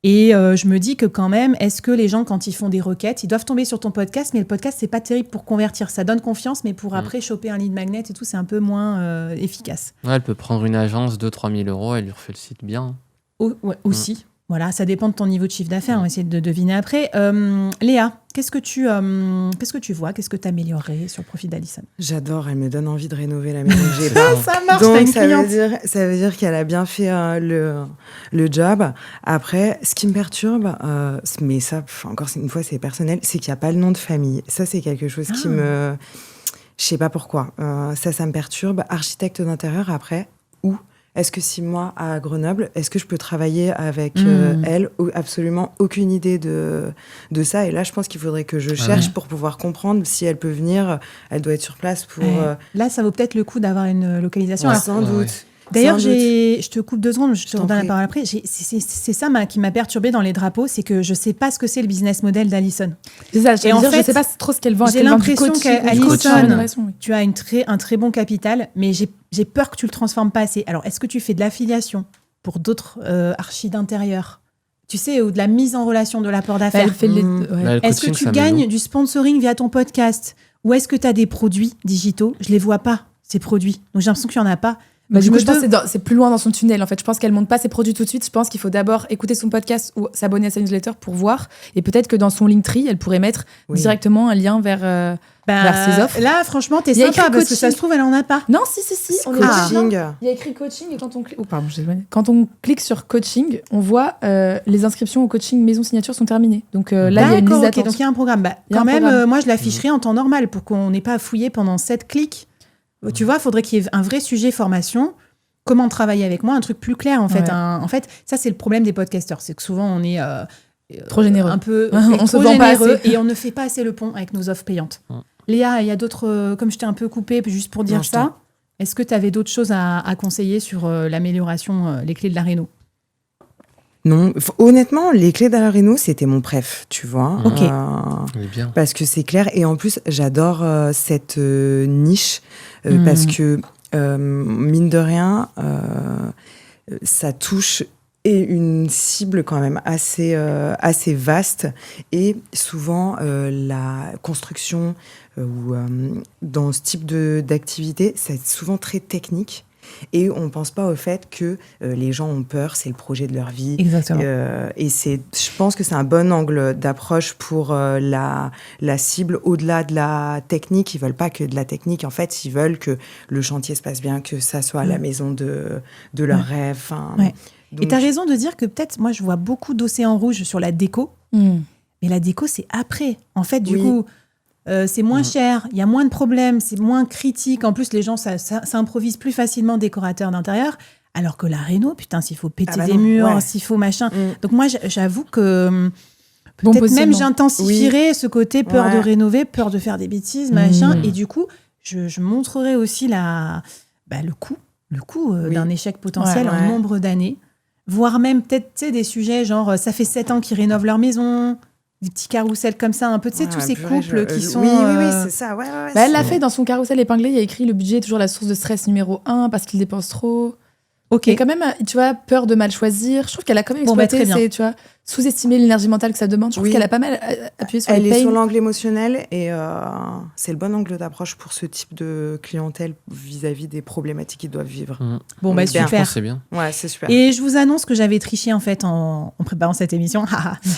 Et je me dis que quand même, est-ce que les gens, quand ils font des requêtes, ils doivent tomber sur ton podcast, mais le podcast, c'est pas terrible pour convertir. Ça donne confiance, mais pour après choper un lead magnet et tout, c'est un peu moins efficace. Ouais, elle peut prendre une agence 2-3 000 €, elle lui refait le site bien. Aussi. Voilà, ça dépend de ton niveau de chiffre d'affaires. On va essayer de deviner après. Léa, qu'est-ce que tu vois ? Qu'est-ce que tu améliorerais sur le profil d'Alison ? J'adore, elle me donne envie de rénover la maison que j'ai. Ça marche, donc ça veut dire qu'elle a bien fait le job. Après, ce qui me perturbe, mais ça, encore une fois, c'est personnel, c'est qu'il n'y a pas le nom de famille. Ça, c'est quelque chose qui me... Je sais pas pourquoi. Ça me perturbe. Architecte d'intérieur, après, où ? Est-ce que si moi, à Grenoble, est-ce que je peux travailler avec elle ? Absolument aucune idée de ça. Et là, je pense qu'il faudrait que je cherche pour pouvoir comprendre si elle peut venir. Elle doit être sur place pour... Là, ça vaut peut-être le coup d'avoir une localisation. Sans doute. D'ailleurs, je te coupe 2 secondes, je te redonne la parole après. C'est ça qui m'a perturbée dans les drapeaux, c'est que je ne sais pas ce que c'est le business model d'Alison. C'est ça, je ne sais pas trop ce qu'elle vend. J'ai l'impression qu'Alison, tu as un très bon capital, mais j'ai peur que tu ne le transformes pas assez. Alors, est-ce que tu fais de l'affiliation pour d'autres archis d'intérieur ? Tu sais, ou de la mise en relation de l'apport d'affaires. Est-ce que tu gagnes du sponsoring via ton podcast ? Ou est-ce que tu as des produits digitaux ? Je ne les vois pas, ces produits. Donc, j'ai l'impression qu'il n'y en a pas. Du coup, je pense que c'est plus loin dans son tunnel. En fait, je pense qu'elle monte pas ses produits tout de suite. Je pense qu'il faut d'abord écouter son podcast ou s'abonner à sa newsletter pour voir. Et peut-être que dans son Linktree, elle pourrait mettre directement un lien vers ses offres. Là, franchement, t'es sympa parce que ça se trouve, elle en a pas. Non, si. Coaching. Il y a écrit coaching et quand on clique sur coaching, on voit les inscriptions au coaching maison signature sont terminées. Donc là, il y a une liste d'attente. Donc il y a un programme. Moi, je l'afficherai en temps normal pour qu'on n'ait pas à fouiller pendant 7 clics. Tu vois, il faudrait qu'il y ait un vrai sujet formation. Comment travailler avec moi, un truc plus clair en fait. En fait, ça c'est le problème des podcasteurs, c'est que souvent on est trop généreux, un peu on se vend pas assez et on ne fait pas assez le pont avec nos offres payantes. Léa, il y a d'autres, comme je t'ai un peu coupé juste pour dire ça. Est-ce que tu avais d'autres choses à conseiller sur l'amélioration, les clés de la réno ? Non, honnêtement, les clés de la réno, c'était mon préf, tu vois. Ok. Bien. Parce que c'est clair. Et en plus, j'adore cette niche parce que, mine de rien, ça touche et une cible quand même assez vaste. Et souvent, la construction ou dans ce type d'activité, c'est souvent très technique. Et on ne pense pas au fait que les gens ont peur, c'est le projet de leur vie. Exactement. Et je pense que c'est un bon angle d'approche pour la cible au-delà de la technique. Ils ne veulent pas que de la technique. En fait, ils veulent que le chantier se passe bien, que ça soit la maison de leur rêve. Ouais. Donc... Et tu as raison de dire que peut-être, moi, je vois beaucoup d'océans rouges sur la déco. Mais la déco, c'est après. En fait, du coup, c'est moins cher, il y a moins de problèmes, c'est moins critique. En plus, les gens s'improvisent plus facilement décorateurs d'intérieur. Alors que la réno, putain, s'il faut péter des murs, s'il faut machin. Donc moi, j'avoue que peut-être même j'intensifierais ce côté peur de rénover, peur de faire des bêtises, machin. Et du coup, je montrerai aussi le coût d'un échec potentiel en nombre d'années. Voire même peut-être des sujets genre ça fait 7 ans qu'ils rénovent leur maison, des petits carousels comme ça, un peu, tu sais, tous ces couples qui sont... Oui, c'est ça, elle l'a fait dans son carrousel épinglé, il y a écrit « Le budget est toujours la source de stress numéro 1 parce qu'il dépense trop ». Ok. Et quand même, tu vois, peur de mal choisir. Je trouve qu'elle a quand même exploité, tu vois, sous-estimer l'énergie mentale que ça demande. Je trouve qu'elle a pas mal appuyé sur elle est sur l'angle émotionnel et c'est le bon angle d'approche pour ce type de clientèle vis-à-vis des problématiques qu'ils doivent vivre. Bon, bah super. Je pense que c'est bien. Ouais, c'est super. Et je vous annonce que j'avais triché en fait en préparant cette émission.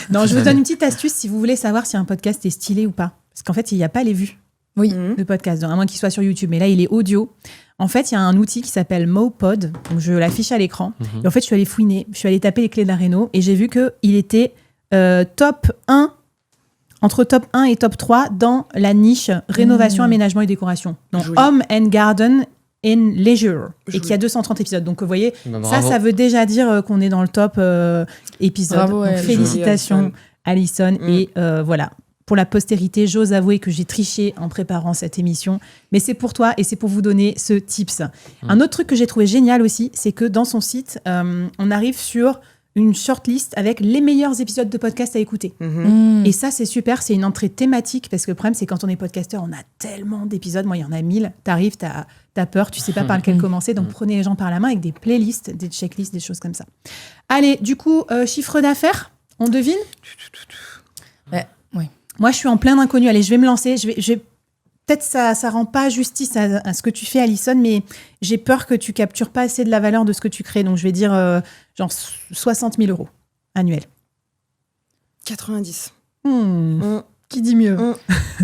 Non, je vous donne une petite astuce si vous voulez savoir si un podcast est stylé ou pas. Parce qu'en fait, il n'y a pas les vues de podcast, à moins qu'il soit sur YouTube. Mais là, il est audio. En fait, il y a un outil qui s'appelle Mopod, donc je l'affiche à l'écran. Et en fait, je suis allée fouiner, je suis allée taper les clés de la réno et j'ai vu qu'il était top 1, entre top 1 et top 3 dans la niche rénovation, aménagement et décoration. Donc, Home and Garden in Leisure, et qui a 230 épisodes. Donc, vous voyez, ça veut déjà dire qu'on est dans le top épisode. Bravo, donc, félicitations, Alison. Et voilà. Pour la postérité, j'ose avouer que j'ai triché en préparant cette émission, mais c'est pour toi et c'est pour vous donner ce tips. Un autre truc que j'ai trouvé génial aussi, c'est que dans son site, on arrive sur une shortlist avec les meilleurs épisodes de podcast à écouter. Et ça, c'est super, c'est une entrée thématique, parce que le problème, c'est quand on est podcasteur, on a tellement d'épisodes, moi, il y en a 1000, t'arrives, t'as peur, tu sais pas par lequel commencer, donc prenez les gens par la main avec des playlists, des checklists, des choses comme ça. Allez, du coup, chiffre d'affaires, on devine ? Oui. Moi, je suis en plein inconnu. Allez, je vais me lancer. Peut-être ça rend pas justice à ce que tu fais, Alison, mais j'ai peur que tu captures pas assez de la valeur de ce que tu crées. Donc, je vais dire genre 60 000 € annuels. 90. Qui dit mieux?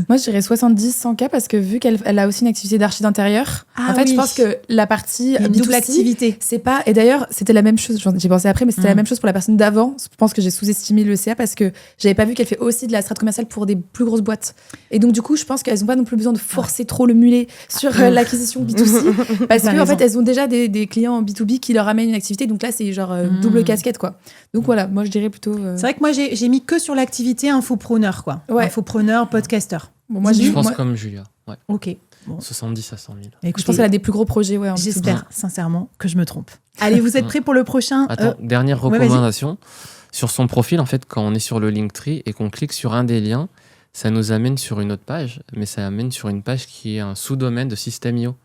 Moi, je dirais 70-100K parce que vu qu'elle a aussi une activité d'archi d'intérieur, en fait, je pense que la partie double activité. C'est pas. Et d'ailleurs, c'était la même chose. J'ai pensé après, mais c'était la même chose pour la personne d'avant. Je pense que j'ai sous-estimé le CA parce que j'avais pas vu qu'elle fait aussi de la strate commerciale pour des plus grosses boîtes. Et donc, du coup, je pense qu'elles ont pas non plus besoin de forcer trop le mulet sur l'acquisition B2C parce que en fait, elles ont déjà des clients B2B qui leur amènent une activité. Donc là, c'est genre double casquette, quoi. Donc voilà, moi, je dirais plutôt. C'est vrai que moi, j'ai mis que sur l'activité infopreneur, quoi. Ouais. Infopreneur, podcasteur. Bon, moi, je pense comme Julia. Ouais. Ok. Bon. 70 à 100 000. Écoutez, je pense qu'elle a des plus gros projets. Ouais, j'espère sincèrement que je me trompe. Allez, vous êtes prêts pour le prochain? Attends, dernière recommandation. Sur son profil, en fait, quand on est sur le Linktree et qu'on clique sur un des liens, ça nous amène sur une autre page, mais ça amène sur une page qui est un sous-domaine de System.io,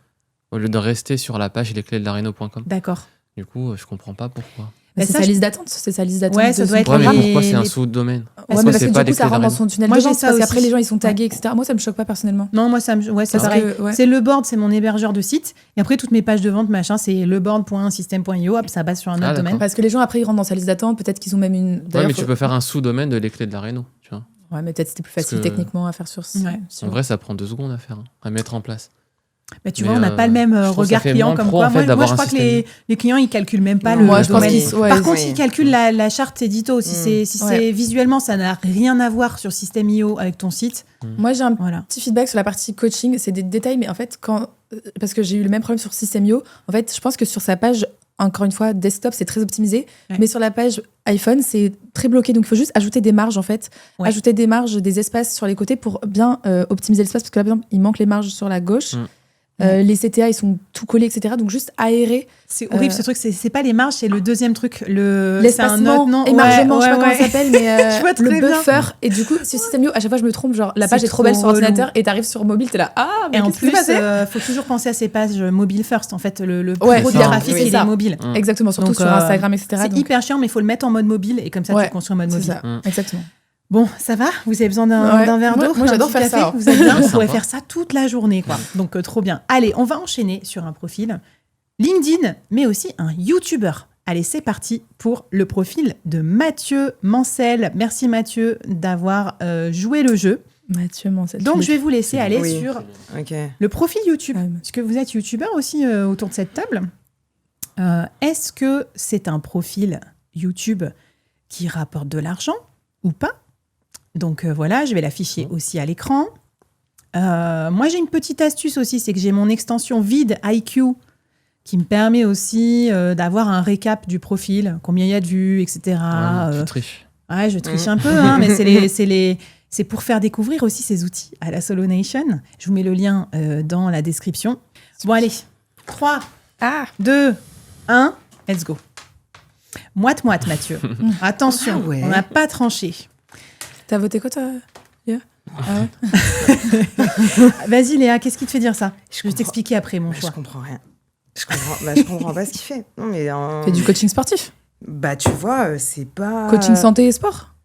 au lieu de rester sur la page lesclésdelareno.com. D'accord. Du coup, je comprends pas pourquoi. C'est sa liste d'attente. C'est sa liste d'attente. Ouais, ça doit être. Ouais, mais pourquoi c'est un sous-domaine? Ouais, mais parce que du coup, ça rentre dans son tunnel de vente. Parce qu'après, les gens, ils sont tagués, etc. Moi, ça me choque pas personnellement. Non, moi, c'est pareil. C'est le board, c'est mon hébergeur de site. Et après, toutes mes pages de vente, machin, c'est leboard.system.io. Hop, ça base sur un autre domaine. Parce que les gens, après, ils rentrent dans sa liste d'attente. Peut-être qu'ils ont même une. Ouais, mais tu peux faire un sous-domaine de les clés de la Réno, tu vois. Ouais, mais peut-être c'était plus facile techniquement à faire sur. En vrai, ça prend 2 secondes à faire, à mettre en place. Bah, tu vois, on n'a pas le même regard client comme quoi. Moi, je crois que les clients, ils calculent même pas le domaine. Par contre, ils calculent la charte édito. Si c'est visuellement, ça n'a rien à voir sur System.io avec ton site. Moi, j'ai un petit feedback sur la partie coaching. C'est des détails, mais en fait, parce que j'ai eu le même problème sur System.io, en fait, je pense que sur sa page, encore une fois, desktop, c'est très optimisé. Ouais. Mais sur la page iPhone, c'est très bloqué. Donc, il faut juste ajouter des marges, en fait. Ouais. Ajouter des marges, des espaces sur les côtés pour bien optimiser l'espace. Parce que là, par exemple, il manque les marges sur la gauche. Les CTA, ils sont tout collés, etc. Donc, juste aérer. C'est horrible, ce truc. C'est pas les marges, c'est le deuxième truc. L'espacement, émargement, je sais pas comment ça s'appelle, mais le buffer. Bien. Et du coup, sur System.io, à chaque fois, je me trompe. Genre, la page est trop belle sur ordinateur et t'arrives sur mobile, t'es là. Ah, mais et en plus, faut toujours penser à ces pages mobile first. En fait, le gros trafic, il est mobile. Exactement, surtout sur Instagram, etc. C'est hyper chiant, mais il faut le mettre en mode mobile et comme ça, tu construis en mode mobile. Exactement. Bon, ça va? Vous avez besoin d'un verre d'eau? Moi, j'adore faire ça. Vous êtes bien? Vous pourrez faire ça toute la journée, quoi. Donc, trop bien. Allez, on va enchaîner sur un profil LinkedIn, mais aussi un YouTuber. Allez, c'est parti pour le profil de Mathieu Mancel. Merci Mathieu d'avoir joué le jeu. Mathieu Mancel. Donc, je vais vous laisser aller sur le profil YouTube. Est-ce que vous êtes YouTuber aussi autour de cette table ? Est-ce que c'est un profil YouTube qui rapporte de l'argent ou pas ? Donc voilà, je vais l'afficher aussi à l'écran. Moi, j'ai une petite astuce aussi, c'est que j'ai mon extension vide IQ qui me permet aussi d'avoir un récap du profil, combien il y a de vues, etc. Tu triches. Ouais, je triche un peu, hein, mais c'est pour faire découvrir aussi ces outils à la Solo Nation. Je vous mets le lien dans la description. Bon, allez, 3, 2, 1, let's go. Moite-moite, Mathieu. Attention, on n'a pas tranché. T'as voté quoi, toi, Léa ? Vas-y, Léa, qu'est-ce qui te fait dire ça ? Je vais t'expliquer après mon choix. Je comprends rien. Je comprends pas ce qu'il fait. Non, mais Fais du coaching sportif. Bah, tu vois, c'est pas... Coaching santé et sport.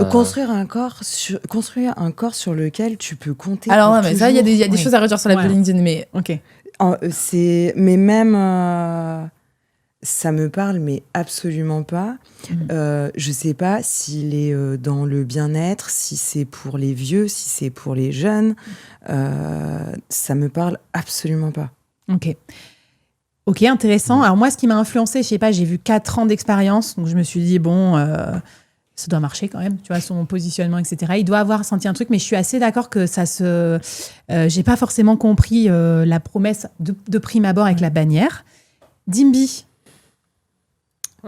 Construire un corps sur lequel tu peux compter. Alors non, mais ça, il y a des choses à redire sur la bio LinkedIn, mais... Ok. Mais même... ça me parle, mais absolument pas. Je sais pas s'il est dans le bien-être, si c'est pour les vieux, si c'est pour les jeunes. Ça me parle absolument pas. Ok, intéressant. Alors moi, ce qui m'a influencé, je sais pas, j'ai vu 4 ans d'expérience, donc je me suis dit, bon, ça doit marcher quand même, tu vois, son positionnement, etc. Il doit avoir senti un truc, mais je suis assez d'accord que ça se... j'ai pas forcément compris la promesse de prime abord avec la bannière. Dimby.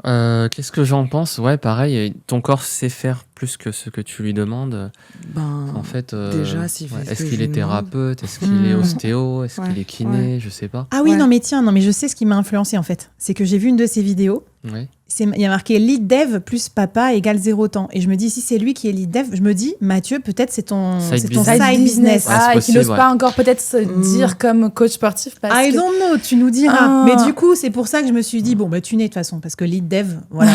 Qu'est-ce que j'en pense ? Ouais, pareil, ton corps sait faire plus que ce que tu lui demandes. En fait, déjà, est-ce qu'il est thérapeute ? Est-ce qu'il est ostéo ? Est-ce qu'il est kiné ? Je sais pas. Ah oui, non mais je sais ce qui m'a influencé en fait. C'est que j'ai vu une de ses vidéos. Ouais. Il y a marqué lead dev plus papa égale 0 temps. Et je me dis, si c'est lui qui est lead dev, je me dis, Mathieu, peut-être c'est ton side business. Et qu'il n'ose pas encore peut-être se dire comme coach sportif. I don't know, tu nous diras. Mais du coup, c'est pour ça que je me suis dit, bon, bah, tu n'es de toute façon, parce que lead dev, voilà.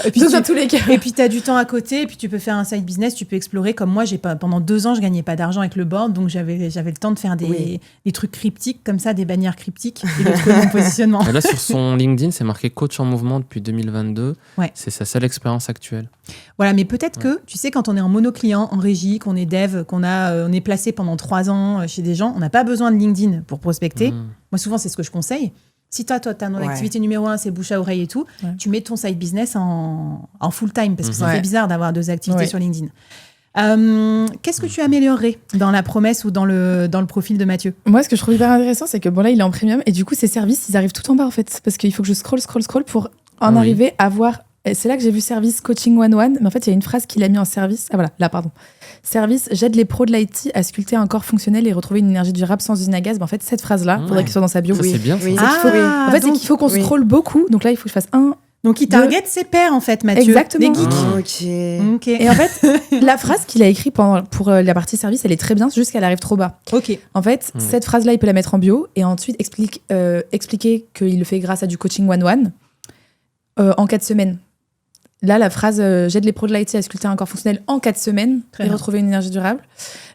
Et puis dans tous les cas. Et puis, tu as du temps à côté, et puis tu peux faire un side business, tu peux explorer. Comme moi, pendant 2 ans, je gagnais pas d'argent avec le board, donc j'avais le temps de faire des trucs cryptiques, comme ça, des bannières cryptiques, et de trouver mon positionnement. Et là, sur son LinkedIn, c'est marqué coach en mouvement depuis 2022. Ouais. C'est sa seule expérience actuelle. Voilà, mais peut-être que, tu sais, quand on est en monoclient, en régie, qu'on est dev, on est placé pendant 3 ans chez des gens, on n'a pas besoin de LinkedIn pour prospecter. Moi, souvent, c'est ce que je conseille. Si toi, ta activité numéro 1, c'est bouche à oreille et tout, tu mets ton side business en full time, parce que ça fait bizarre d'avoir 2 activités sur LinkedIn. Qu'est-ce que tu améliorerais dans la promesse ou dans le profil de Mathieu ? Moi, ce que je trouve hyper intéressant, c'est que bon, là, il est en premium, et du coup, ses services, ils arrivent tout en bas, en fait, parce qu'il faut que je scroll pour en arriver à voir. C'est là que j'ai vu service coaching 1-1, mais en fait, il y a une phrase qu'il a mis en service. Ah voilà, là, pardon. Service, j'aide les pros de l'IT à sculpter un corps fonctionnel et retrouver une énergie durable sans usine à gaz. En fait, cette phrase-là, il faudrait qu'elle soit dans sa bio. Ça, c'est bien. Oui. En fait, c'est qu'il faut qu'on scrolle beaucoup. Donc là, il faut que je fasse un. Donc, il target ses pairs, en fait, Mathieu. Exactement. Des geeks. Ok. Et en fait, la phrase qu'il a écrite pour la partie service, elle est très bien, juste qu'elle arrive trop bas. Ok. En fait, cette phrase-là, il peut la mettre en bio et ensuite expliquer qu'il le fait grâce à du coaching 1-1 en 4 semaines. Là, la phrase j'aide les pros de l'IT à sculpter un corps fonctionnel en 4 semaines et retrouver une énergie durable.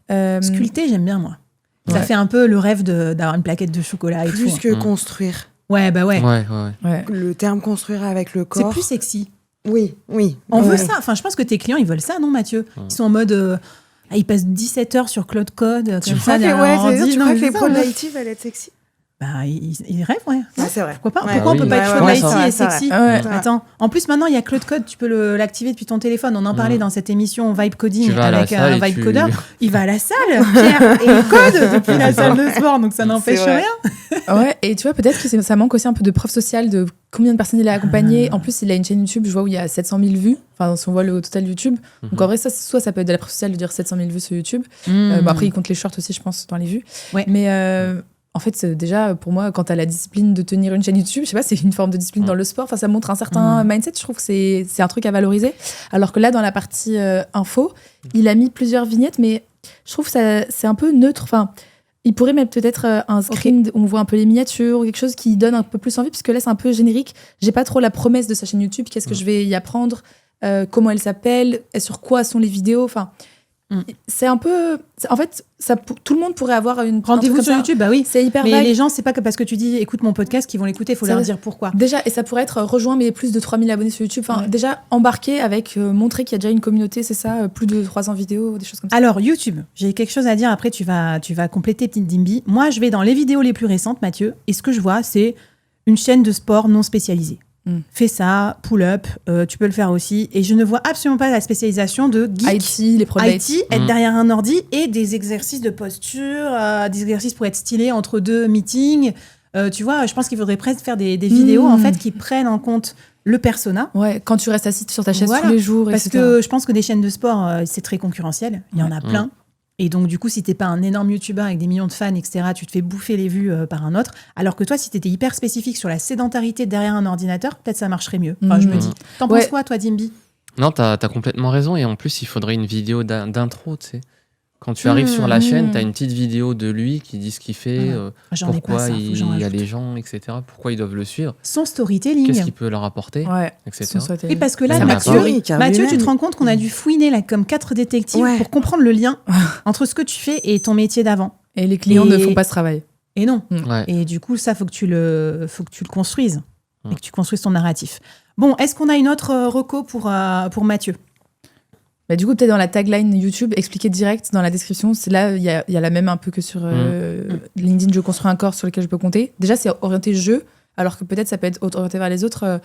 Sculpter, j'aime bien, moi. Ça fait un peu le rêve d'avoir une plaquette de chocolat et tout. Plus que construire. Ouais, bah ouais. Le terme construire avec le corps. C'est plus sexy. Oui. On veut ça. Enfin, je pense que tes clients, ils veulent ça, non, Mathieu ? Ils sont en mode... ils passent 17 heures sur Cloud Code. Tu crois que les pros de l'IT veulent être sexy ? Bah, ils rêvent, ouais. C'est vrai. Pourquoi pas ? Pourquoi on peut pas être chaud de l'IT et sexy ? Attends, en plus, maintenant, il y a Cloud Code, tu peux l'activer depuis ton téléphone. On en parlait dans cette émission Vibe Coding avec un Vibe Coder. Il va à la salle, Pierre, et il code depuis la salle de sport, donc ça n'empêche rien. Ouais, et tu vois, peut-être que ça manque aussi un peu de preuve sociale de combien de personnes il a accompagné. En plus, il a une chaîne YouTube, je vois, où il y a 700 000 vues. Enfin, si on voit le total YouTube. Donc en vrai, soit ça peut être de la preuve sociale de dire 700 000 vues sur YouTube. Après, il compte les shorts aussi, je pense, dans les vues. Ouais. Mais en fait, déjà, pour moi, quand tu as la discipline de tenir une chaîne YouTube, je sais pas, c'est une forme de discipline dans le sport. Enfin, ça montre un certain mindset. Je trouve que c'est un truc à valoriser. Alors que là, dans la partie info, il a mis plusieurs vignettes, mais je trouve que c'est un peu neutre. Enfin, il pourrait mettre peut-être un screen où on voit un peu les miniatures ou quelque chose qui donne un peu plus envie, parce que là, c'est un peu générique. J'ai pas trop la promesse de sa chaîne YouTube. Qu'est-ce que je vais y apprendre ? Comment elle s'appelle ? Sur quoi sont les vidéos ? Enfin, C'est un peu... En fait, tout le monde pourrait avoir une... Rendez-vous sur YouTube, bah oui. C'est hyper Mais vague. les gens, c'est pas que parce que tu dis écoute mon podcast qu'ils vont l'écouter, il faut leur dire pourquoi. Déjà, et ça pourrait être rejoint mais plus de 3000 abonnés sur YouTube. Enfin, déjà, embarquer avec montrer qu'il y a déjà une communauté, c'est ça, plus de 300 vidéos, des choses comme ça. Alors, YouTube, j'ai quelque chose à dire. Après, tu vas compléter, petite Dimby. Moi, je vais dans les vidéos les plus récentes, Mathieu, et ce que je vois, c'est une chaîne de sport non spécialisée. Fais ça, pull-up, tu peux le faire aussi. Et je ne vois absolument pas la spécialisation de geek. IT, les produits IT, être derrière un ordi et des exercices de posture, des exercices pour être stylé entre deux meetings. Tu vois, je pense qu'il faudrait presque faire des vidéos en fait qui prennent en compte le persona. Ouais, quand tu restes assis sur ta chaise Voilà. tous les jours, Parce etc. que je pense que des chaînes de sport, c'est très concurrentiel. Il y en a plein. Et donc, du coup, si t'es pas un énorme YouTuber avec des millions de fans, etc., tu te fais bouffer les vues par un autre. Alors que toi, si t'étais hyper spécifique sur la sédentarité derrière un ordinateur, peut-être ça marcherait mieux. Enfin, je me dis. T'en penses quoi, toi, Dimby? Non, t'as complètement raison. Et en plus, il faudrait une vidéo d'intro, tu sais. Quand tu arrives sur la chaîne, t'as une petite vidéo de lui qui dit ce qu'il fait, pourquoi il y a les gens, etc. Pourquoi ils doivent le suivre. Son storytelling. Qu'est-ce qu'il peut leur apporter, etc. Oui, parce que là, Ça Mathieu, tu te rends compte qu'on a dû fouiner là, comme 4 détectives pour comprendre le lien entre ce que tu fais et ton métier d'avant. Et les clients ne font pas ce travail. Et non. Ouais. Et du coup, ça, faut que tu le construises et que tu construises ton narratif. Bon, est-ce qu'on a une autre reco pour Mathieu? Bah, du coup, peut-être dans la tagline YouTube, expliquer direct dans la description. C'est là, il y a la même un peu que sur LinkedIn, je construis un corps sur lequel je peux compter. Déjà, c'est orienté jeu, alors que peut-être ça peut être orienté vers les autres.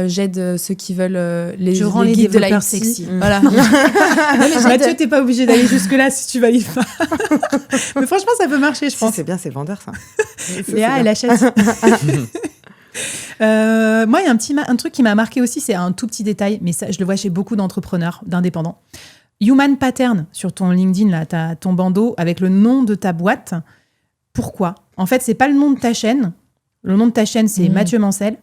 J'aide ceux qui veulent je rends les guides de développeurs l'IT. sexy. Voilà. Mathieu, t'es pas obligé d'aller jusque-là si tu valides pas. Mais franchement, ça peut marcher, je pense. C'est bien, c'est vendeur, ça. Léa, elle achète. Moi, il y a un truc qui m'a marqué aussi, c'est un tout petit détail, mais ça, je le vois chez beaucoup d'entrepreneurs, d'indépendants. Human Pattern, sur ton LinkedIn, là, t'as ton bandeau avec le nom de ta boîte. Pourquoi? En fait, c'est pas le nom de ta chaîne. Le nom de ta chaîne, c'est Mathieu Mancel.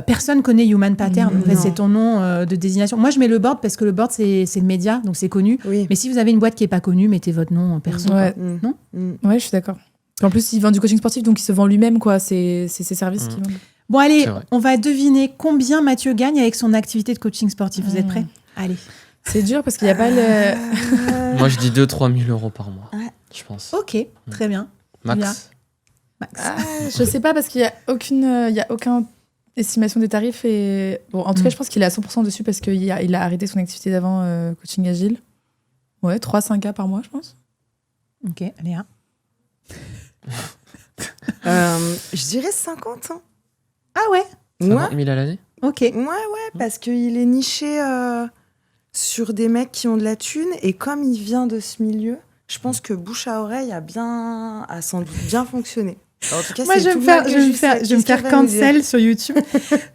Personne connaît Human Pattern. En fait, c'est ton nom de désignation. Moi, je mets le board parce que le board, c'est le média, donc c'est connu. Oui. Mais si vous avez une boîte qui est pas connue, mettez votre nom perso. Ouais. Non? Ouais, je suis d'accord. En plus, il vend du coaching sportif, donc il se vend lui-même, quoi. C'est ses services qu'il vend. Bon, allez, on va deviner combien Mathieu gagne avec son activité de coaching sportif. Vous êtes prêts? Allez. C'est dur parce qu'il n'y a pas le... Moi, je dis 2-3 000 euros par mois, je pense. Ok, très bien. Max. Je sais pas parce qu'il y a aucune estimation des tarifs et bon, en tout cas, je pense qu'il est à 100% dessus parce qu'il a arrêté son activité d'avant coaching agile. Ouais, 3-5K par mois, je pense. Ok, Léa. Je dirais 50 ans. Ah ouais? 50 000 à l'année? Ok. Ouais, parce qu'il est niché sur des mecs qui ont de la thune et comme il vient de ce milieu, je pense que bouche à oreille a sans doute bien fonctionné. En tout cas, moi, je vais me faire cancel sur YouTube.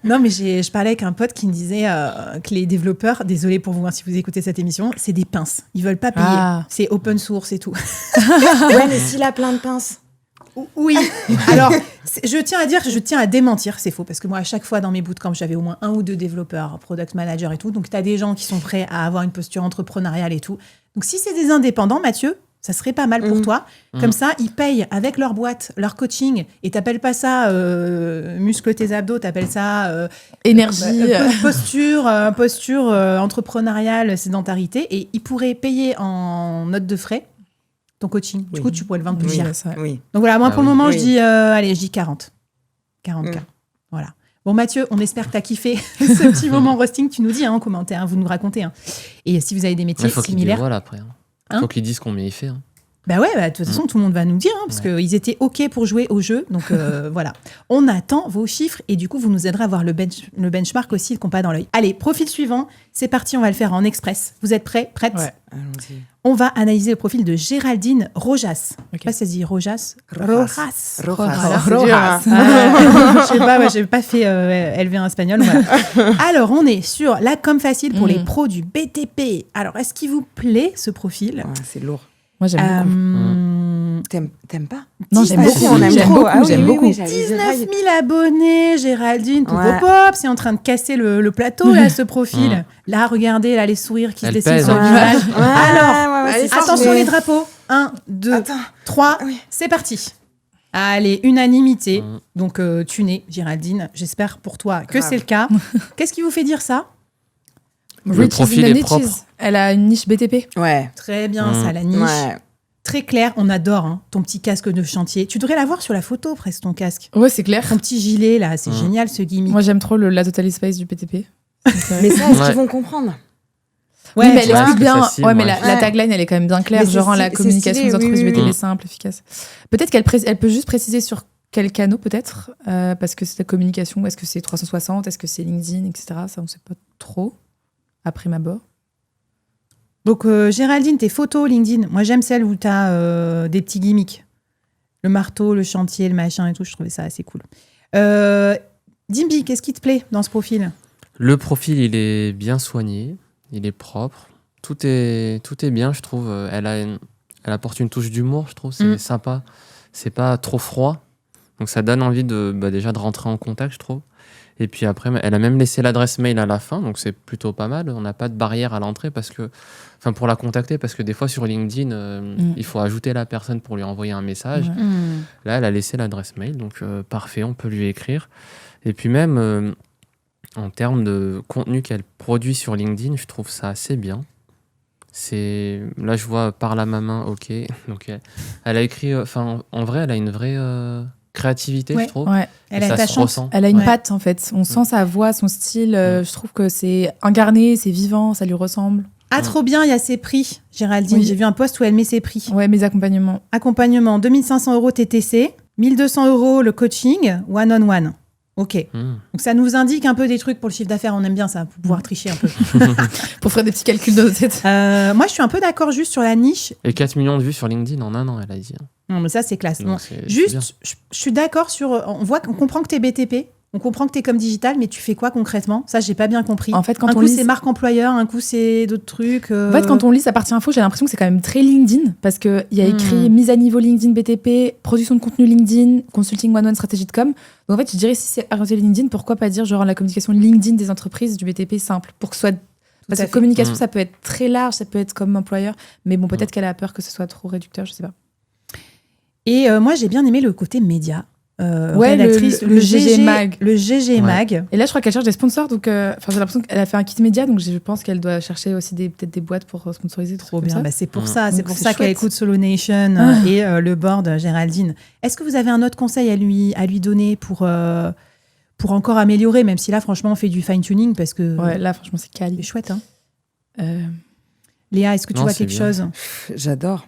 Non, mais je parlais avec un pote qui me disait que les développeurs, désolé pour vous si vous écoutez cette émission, c'est des pinces. Ils veulent pas payer. C'est open source et tout. Ouais, mais s'il a plein de pinces. Oui. Alors, je tiens à démentir, c'est faux, parce que moi, à chaque fois dans mes bootcamps, j'avais au moins 1 ou 2 développeurs, product managers et tout. Donc, tu as des gens qui sont prêts à avoir une posture entrepreneuriale et tout. Donc, si c'est des indépendants, Mathieu, ça serait pas mal pour toi. Comme ça, ils payent avec leur boîte, leur coaching, et t'appelles pas ça muscle tes abdos, t'appelles ça énergie, posture entrepreneuriale, sédentarité, et ils pourraient payer en note de frais ton coaching. Du coup, tu pourrais le vendre plus cher. Oui. Donc voilà, moi pour le moment, je dis 40. 40K. Voilà. Bon, Mathieu, on espère que tu as kiffé ce petit moment roasting. Tu nous dis en commentaire, vous nous racontez. Et si vous avez des métiers similaires. Voilà, après. Faut qu'ils disent combien il fait. Bah ouais, de toute façon, tout le monde va nous dire, parce qu'ils étaient OK pour jouer au jeu. Donc voilà. On attend vos chiffres et du coup, vous nous aiderez à voir le benchmark aussi, le compas dans l'œil. Allez, profil suivant. C'est parti, on va le faire en express. Vous êtes prêts? Prêtes? Ouais, allons-y. On va analyser le profil de Géraldine Rojas. Je sais pas si ça se dit Rojas. Rojas. Je sais pas, j'ai pas fait élever un espagnol. Voilà. Alors, on est sur la com facile pour les pros du BTP. Alors, est-ce qu'il vous plaît ce profil? C'est lourd. Moi, j'aime beaucoup. T'aimes pas? Non, j'aime beaucoup. On aime trop. J'aime beaucoup. 19 000 abonnés, Géraldine. Pop, c'est en train de casser le plateau, là, ce profil. Là, regardez, là, les sourires qui se dessinent sur l'image. Alors, attention les drapeaux. 1, 2, 3, c'est parti. Allez, unanimité. Donc, tu n'es, Géraldine. J'espère pour toi que c'est le cas. Qu'est-ce qui vous fait dire ça? Le profil est propre. Elle a une niche BTP. Ouais. Très bien, ça, la niche. Ouais. Très clair, on adore hein, ton petit casque de chantier. Tu devrais l'avoir sur la photo, presque, ton casque. Ouais, c'est clair. Ton petit gilet, là, c'est génial, ce gimmick. Moi, j'aime trop la Total Space du BTP. Mais ça, est-ce qu'ils vont comprendre? Ouais, oui, mais elle Ouais, explique c'est bien. facile, ouais, mais ouais. la tagline, elle est quand même bien claire. Mais Genre, la c'est communication stylé, des entreprises oui, du BTP oui. simple, efficace. Peut-être elle peut juste préciser sur quel canal, peut-être. Parce que c'est la communication. Est-ce que c'est 360? Est-ce que c'est LinkedIn, etc. Ça, on ne sait pas trop, à prime abord. Donc, Géraldine, tes photos LinkedIn, moi, j'aime celles où tu as des petits gimmicks. Le marteau, le chantier, le machin et tout, je trouvais ça assez cool. Dimby, qu'est-ce qui te plaît dans ce profil? Le profil, il est bien soigné, il est propre. Tout est bien, je trouve. Elle apporte une touche d'humour, je trouve. C'est sympa. C'est pas trop froid. Donc ça donne envie déjà de rentrer en contact, je trouve. Et puis après, elle a même laissé l'adresse mail à la fin, donc c'est plutôt pas mal. On n'a pas de barrière à l'entrée pour la contacter, parce que des fois sur LinkedIn, il faut ajouter la personne pour lui envoyer un message. Là, elle a laissé l'adresse mail, donc parfait, on peut lui écrire. Et puis même, en termes de contenu qu'elle produit sur LinkedIn, je trouve ça assez bien. Là, je vois par la main, ok. Donc, elle a écrit, en vrai, elle a une vraie créativité, je trouve. Ouais. Elle Et est ça se attachante. ressent. Elle a une Ouais. patte, en fait. On sent sa voix, son style. Je trouve que c'est incarné, c'est vivant, ça lui ressemble. Ah, trop bien, il y a ses prix, Géraldine. Oui. J'ai vu un post où elle met ses prix. Ouais, mes accompagnements. Accompagnement, 2500 € TTC, 1200 € le coaching, one-on-one. Ok. Donc ça nous indique un peu des trucs pour le chiffre d'affaires. On aime bien ça, pour pouvoir tricher un peu. Pour faire des petits calculs dans nos têtes. Moi, je suis un peu d'accord juste sur la niche. Et 4 millions de vues sur LinkedIn en un an, elle a dit. Non, mais ça, c'est classe. Donc, Bon, c'est juste, bien. je suis d'accord sur... On comprend que tu es BTP, on comprend que tu es comme digital, mais tu fais quoi concrètement? Ça, j'ai pas bien compris. En fait, quand un on coup, lit- c'est marque employeur, un coup, c'est d'autres trucs. En fait, quand on lit sa partie info, j'ai l'impression que c'est quand même très LinkedIn, parce qu'il y a écrit mise à niveau LinkedIn BTP, production de contenu LinkedIn, consulting one-one stratégie de com. Donc en fait, je dirais, si c'est orienté LinkedIn, pourquoi pas dire genre la communication LinkedIn des entreprises du BTP simple, pour que ce soit... Parce à que fait. communication, ça peut être très large, ça peut être comme employeur, mais bon, peut-être qu'elle a peur que ce soit trop réducteur, je sais pas. Et moi, j'ai bien aimé le côté média. Ouais, rédactrice, le GG Mag. Le GG Ouais. Mag. Et là, je crois qu'elle cherche des sponsors, donc j'ai l'impression qu'elle a fait un kit média, donc je pense qu'elle doit chercher aussi peut-être des boîtes pour sponsoriser. Trop bien, bah, c'est pour ça, Donc, c'est qu'elle chouette. écoute Solo Nation et le board Géraldine. Est-ce que vous avez un autre conseil à lui donner pour encore améliorer, même si là, franchement, on fait du fine-tuning parce que Ouais, là, franchement, c'est c'est quali. chouette. Hein. Euh, Léa, est-ce que tu Non, vois c'est quelque bien. chose? J'adore.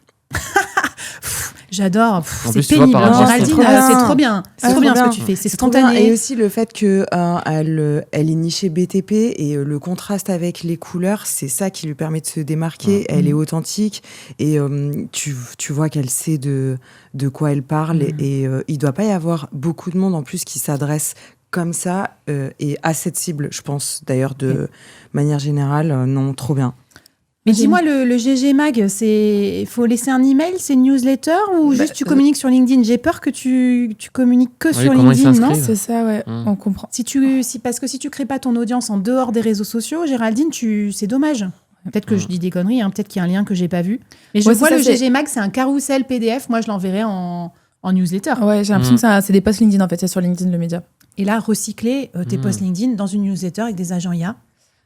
J'adore. En C'est plus, tu vois, pénible. par rapport à Géraldine, c'est trop bien. c'est trop bien. C'est trop bien ce que tu fais. C'est trop bien. spontané. Et aussi le fait que elle est nichée BTP et le contraste avec les couleurs, c'est ça qui lui permet de se démarquer. Elle est authentique et tu vois qu'elle sait de quoi elle parle. Et il doit pas y avoir beaucoup de monde en plus qui s'adresse comme ça et à cette cible, je pense. D'ailleurs, de manière générale, non, trop bien. Mais dis-moi, le GG Mag, il faut laisser un email, c'est une newsletter ou juste tu communiques sur LinkedIn? J'ai peur que tu communiques que sur comment ils LinkedIn, non? s'inscrivent. c'est ça, ouais, on comprend. Parce que si tu crées pas ton audience en dehors des réseaux sociaux, Géraldine, c'est dommage. Peut-être que je dis des conneries, hein, peut-être qu'il y a un lien que j'ai pas vu. Mais je Ouais, vois c'est le ça, GG Mag, c'est un carrousel PDF. Moi, je l'enverrai en newsletter. Ouais, j'ai l'impression que c'est des posts LinkedIn, en fait, c'est sur LinkedIn, le média. Et là, recycler tes posts LinkedIn dans une newsletter avec des agents IA.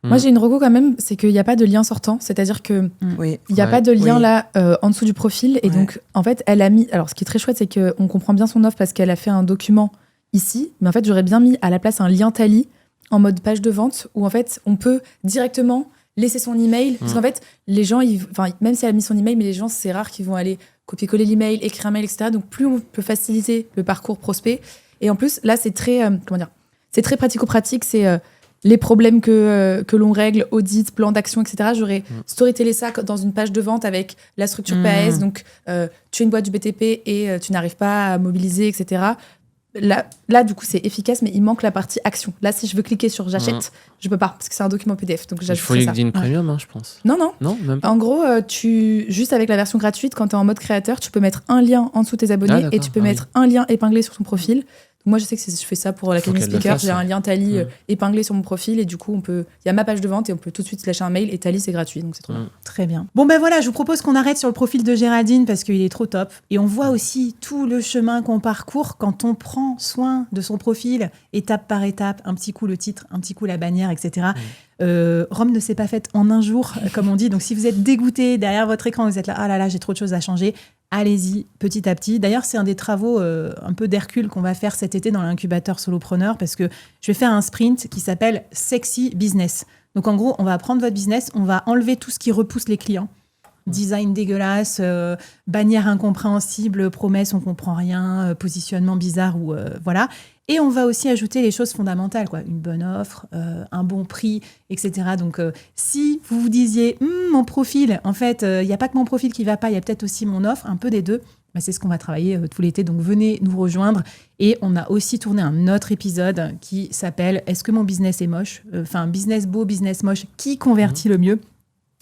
Moi, j'ai une reco quand même, c'est qu'il n'y a pas de lien sortant, c'est-à-dire que Oui. il n'y a Ouais. pas de lien Oui. là en dessous du profil. Et Ouais. donc, en fait, elle a mis. Alors, ce qui est très chouette, c'est qu'on comprend bien son offre parce qu'elle a fait un document ici. Mais en fait, j'aurais bien mis à la place un lien Tally en mode page de vente où en fait, on peut directement laisser son email. Parce qu'en fait, les gens, même si elle a mis son email, mais les gens, c'est rare qu'ils vont aller copier-coller l'email, écrire un mail, etc. Donc, plus on peut faciliter le parcours prospect. Et en plus, là, c'est très. C'est très pratico-pratique. C'est. Les problèmes que l'on règle, audit, plan d'action, etc. J'aurais storytellé ça dans une page de vente avec la structure PAS. Donc, tu es une boîte du BTP et tu n'arrives pas à mobiliser, etc. Là, du coup, c'est efficace, mais il manque la partie action. Là, si je veux cliquer sur j'achète, je peux pas, parce que c'est un document PDF. Donc, Il faut j'ajouterai ça. LinkedIn Premium, je pense. Non. Non, même pas. En gros, juste avec la version gratuite, quand tu es en mode créateur, tu peux mettre un lien en dessous de tes abonnés Ah, d'accord. et tu peux Ah, mettre un lien épinglé sur ton profil. Moi, je sais que je fais ça pour l'Academy qu'elle le Speaker. fasse, J'ai un ouais. lien Tally épinglé sur mon profil et du coup, il y a ma page de vente et on peut tout de suite lâcher un mail. Et Tally, c'est gratuit, donc c'est trop bien. Très bien. Bon, ben voilà, je vous propose qu'on arrête sur le profil de Géraldine parce qu'il est trop top. Et on voit aussi tout le chemin qu'on parcourt quand on prend soin de son profil, étape par étape, un petit coup le titre, un petit coup la bannière, etc. Rome ne s'est pas faite en un jour, comme on dit. Donc, si vous êtes dégoûté derrière votre écran, vous êtes là, ah là là, j'ai trop de choses à changer. Allez-y, petit à petit. D'ailleurs, c'est un des travaux un peu d'Hercule qu'on va faire cet été dans l'incubateur Solopreneur parce que je vais faire un sprint qui s'appelle Sexy Business. Donc, en gros, on va prendre votre business, on va enlever tout ce qui repousse les clients. Design dégueulasse, bannière incompréhensible, promesse, on comprend rien, positionnement bizarre ou voilà. Et on va aussi ajouter les choses fondamentales, quoi. Une bonne offre, un bon prix, etc. Donc, si vous vous disiez, mon profil, en fait, il n'y a pas que mon profil qui ne va pas, il y a peut-être aussi mon offre, un peu des deux. Bah, c'est ce qu'on va travailler tout l'été. Donc, venez nous rejoindre. Et on a aussi tourné un autre épisode qui s'appelle « Est-ce que mon business est moche ?» Enfin, business beau, business moche, qui convertit le mieux ?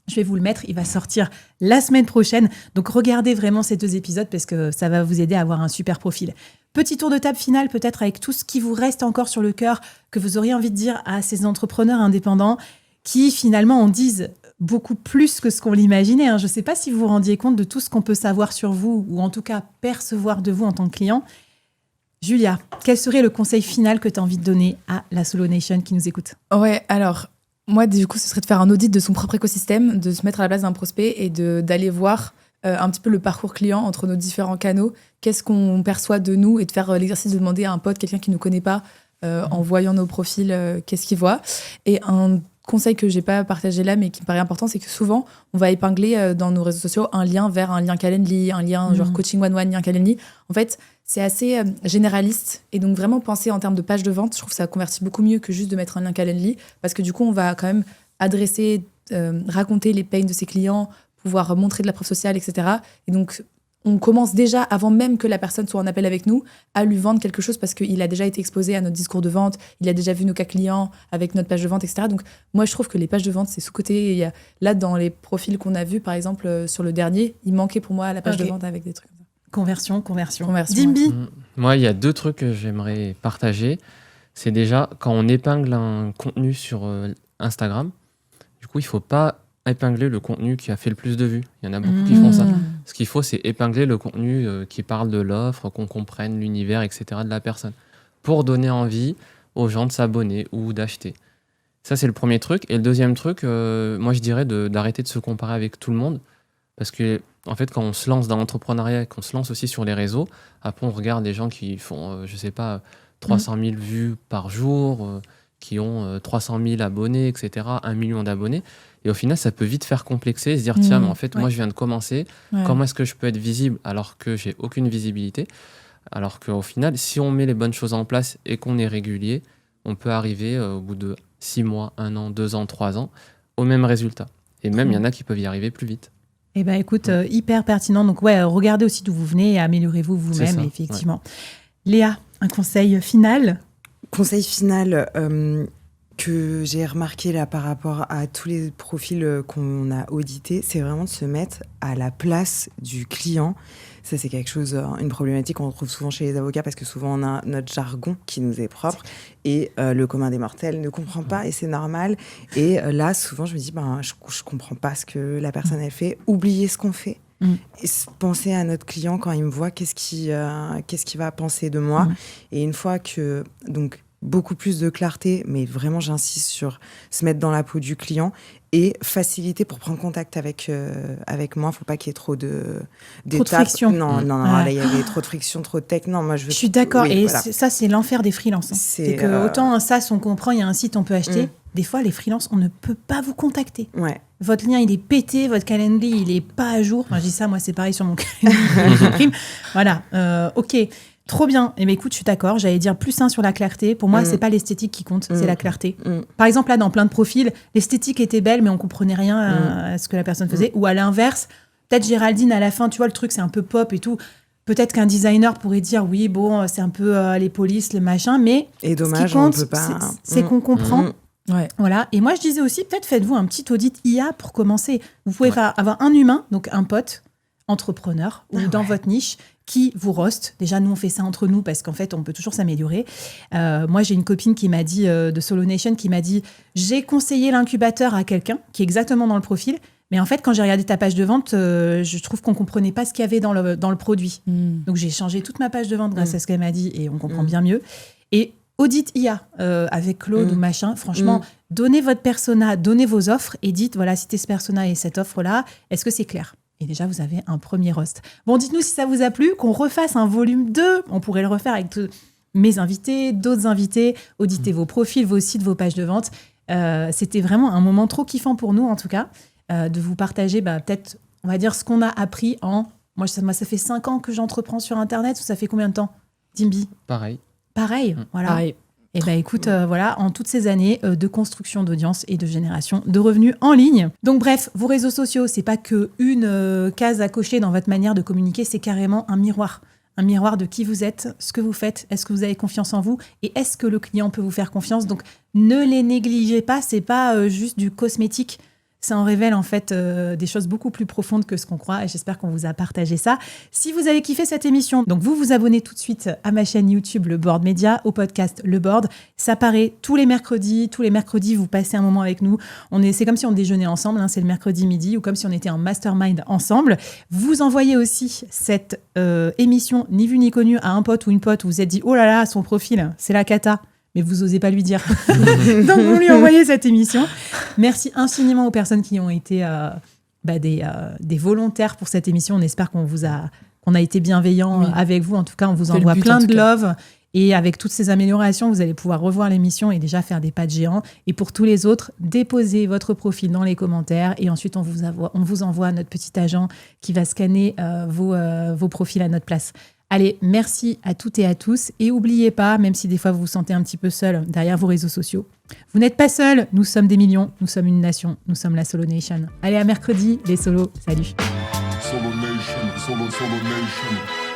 Je vais vous le mettre, il va sortir la semaine prochaine. Donc, regardez vraiment ces 2 épisodes parce que ça va vous aider à avoir un super profil. Petit tour de table final, peut-être avec tout ce qui vous reste encore sur le cœur, que vous auriez envie de dire à ces entrepreneurs indépendants qui, finalement, en disent beaucoup plus que ce qu'on l'imaginait. Je ne sais pas si vous vous rendiez compte de tout ce qu'on peut savoir sur vous ou en tout cas percevoir de vous en tant que client. Julia, quel serait le conseil final que tu as envie de donner à la Solo Nation qui nous écoute ? Ouais, alors... Moi, du coup, ce serait de faire un audit de son propre écosystème, de se mettre à la place d'un prospect et d'aller voir un petit peu le parcours client entre nos différents canaux. Qu'est-ce qu'on perçoit de nous et de faire l'exercice de demander à un pote, quelqu'un qui ne nous connaît pas, en voyant nos profils, qu'est-ce qu'il voit. Et un conseil que je n'ai pas partagé là, mais qui me paraît important, c'est que souvent, on va épingler dans nos réseaux sociaux un lien vers un lien Calendly, un lien genre coaching one-one, lien Calendly. En fait, c'est assez généraliste. Et donc, vraiment penser en termes de page de vente, je trouve que ça convertit beaucoup mieux que juste de mettre un lien Calendly. Parce que du coup, on va quand même adresser, raconter les pains de ses clients, pouvoir montrer de la preuve sociale, etc. Et donc, on commence déjà, avant même que la personne soit en appel avec nous, à lui vendre quelque chose parce qu'il a déjà été exposé à notre discours de vente, il a déjà vu nos cas clients avec notre page de vente, etc. Donc, moi, je trouve que les pages de vente, c'est sous-coté. Il y a, là, dans les profils qu'on a vus, par exemple, sur le dernier, il manquait pour moi la page de vente avec des trucs comme ça. Conversion. Dimby. Moi, il y a 2 trucs que j'aimerais partager. C'est déjà, quand on épingle un contenu sur Instagram, du coup, il ne faut pas épingler le contenu qui a fait le plus de vues. Il y en a beaucoup qui font ça. Ce qu'il faut, c'est épingler le contenu qui parle de l'offre, qu'on comprenne l'univers, etc. de la personne, pour donner envie aux gens de s'abonner ou d'acheter. Ça, c'est le premier truc. Et le deuxième truc, moi, je dirais d'arrêter de se comparer avec tout le monde. Parce que, en fait, quand on se lance dans l'entrepreneuriat, qu'on se lance aussi sur les réseaux, après, on regarde les gens qui font, 300 000 vues par jour, qui ont 300 000 abonnés, etc., 1 million d'abonnés. Et au final, ça peut vite faire complexer et se dire, tiens, mais en fait, moi, je viens de commencer. Ouais. Comment est-ce que je peux être visible alors que j'ai aucune visibilité ? Alors qu'au final, si on met les bonnes choses en place et qu'on est régulier, on peut arriver au bout de 6 mois, 1 an, 2 ans, 3 ans, au même résultat. Et même, il y en a qui peuvent y arriver plus vite. Eh bien, écoute, hyper pertinent. Donc, regardez aussi d'où vous venez et améliorez-vous vous-même, effectivement. Ouais. Léa, un conseil final ? Conseil final que j'ai remarqué là par rapport à tous les profils qu'on a audités, c'est vraiment de se mettre à la place du client. Ça, c'est quelque chose, une problématique qu'on retrouve souvent chez les avocats parce que souvent on a notre jargon qui nous est propre et le commun des mortels ne comprend pas et c'est normal. Et là, souvent, je me dis, je comprends pas ce que la personne elle fait. Oubliez ce qu'on fait. Et penser à notre client quand il me voit, qu'est-ce qu'il va penser de moi. Et une fois que... donc beaucoup plus de clarté, mais vraiment j'insiste sur se mettre dans la peau du client et faciliter pour prendre contact avec moi. Faut pas qu'il y ait trop d'étapes. Trop de friction. Non, là il y avait trop de friction, trop de tech. Non, moi je suis d'accord. Oui, et voilà. Ça c'est l'enfer des freelances. C'est que autant un SaaS on comprend, il y a un site on peut acheter. Des fois les freelances on ne peut pas vous contacter. Ouais. Votre lien il est pété, votre Calendly il est pas à jour. Enfin, je dis ça, moi c'est pareil sur mon Calendly. Voilà. Ok. Trop bien. Eh bien, écoute, je suis d'accord. J'allais dire plus un sur la clarté. Pour moi, c'est pas l'esthétique qui compte, c'est la clarté. Par exemple, là, dans plein de profils, l'esthétique était belle, mais on comprenait rien à ce que la personne faisait. Ou à l'inverse, peut-être Géraldine, à la fin, tu vois, le truc, c'est un peu pop et tout. Peut-être qu'un designer pourrait dire, oui, bon, c'est un peu les polices, le machin, mais et dommage, ce qui compte, on peut pas... c'est qu'on comprend. Ouais. Voilà. Et moi, je disais aussi, peut-être faites-vous un petit audit IA pour commencer. Vous pouvez avoir un humain, donc un pote, entrepreneur, ou dans votre niche, qui vous roast. Déjà, nous, on fait ça entre nous parce qu'en fait, on peut toujours s'améliorer. Moi, j'ai une copine qui m'a dit, de Solo Nation, qui m'a dit « J'ai conseillé l'incubateur à quelqu'un qui est exactement dans le profil, mais en fait, quand j'ai regardé ta page de vente, je trouve qu'on ne comprenait pas ce qu'il y avait dans le produit. Donc, j'ai changé toute ma page de vente grâce à ce qu'elle m'a dit et on comprend bien mieux. Et Audit IA avec Claude ou machin. Franchement, donnez votre persona, donnez vos offres et dites, voilà, citez ce persona et cette offre-là, est-ce que c'est clair ? Et déjà, vous avez un premier roast. Bon, dites-nous si ça vous a plu, qu'on refasse un volume 2. On pourrait le refaire avec mes invités, d'autres invités. Auditez vos profils, vos sites, vos pages de vente. C'était vraiment un moment trop kiffant pour nous, en tout cas, de vous partager peut-être, on va dire, ce qu'on a appris en... Moi, ça fait 5 ans que j'entreprends sur Internet. Ça fait combien de temps, Dimby ? Pareil, voilà. Pareil. Et écoute, voilà, en toutes ces années de construction d'audience et de génération de revenus en ligne. Donc bref, vos réseaux sociaux, c'est pas que une case à cocher dans votre manière de communiquer, c'est carrément un miroir. Un miroir de qui vous êtes, ce que vous faites, est-ce que vous avez confiance en vous et est-ce que le client peut vous faire confiance. Donc ne les négligez pas, c'est pas juste du cosmétique. Ça en révèle en fait des choses beaucoup plus profondes que ce qu'on croit et j'espère qu'on vous a partagé ça. Si vous avez kiffé cette émission, donc vous vous abonnez tout de suite à ma chaîne YouTube Le Board Média, au podcast Le Board. Ça paraît tous les mercredis. Tous les mercredis, vous passez un moment avec nous. C'est comme si on déjeunait ensemble, c'est le mercredi midi ou comme si on était en mastermind ensemble. Vous envoyez aussi cette émission ni vu ni connu à un pote ou une pote où vous vous êtes dit « Oh là là, son profil, c'est la cata ». Mais vous n'osez pas lui dire. Donc, vous lui envoyez cette émission. Merci infiniment aux personnes qui ont été des volontaires pour cette émission. On espère qu'on a été bienveillants avec vous. En tout cas, on vous envoie plein de love. Et avec toutes ces améliorations, vous allez pouvoir revoir l'émission et déjà faire des pas de géant. Et pour tous les autres, déposez votre profil dans les commentaires. Et ensuite, on vous envoie notre petit agent qui va scanner vos profils à notre place. Allez, merci à toutes et à tous. Et n'oubliez pas, même si des fois vous vous sentez un petit peu seul derrière vos réseaux sociaux, vous n'êtes pas seul. Nous sommes des millions, nous sommes une nation, nous sommes la Solo Nation. Allez, à mercredi, les solos. Salut. Solo Nation, Solo Nation.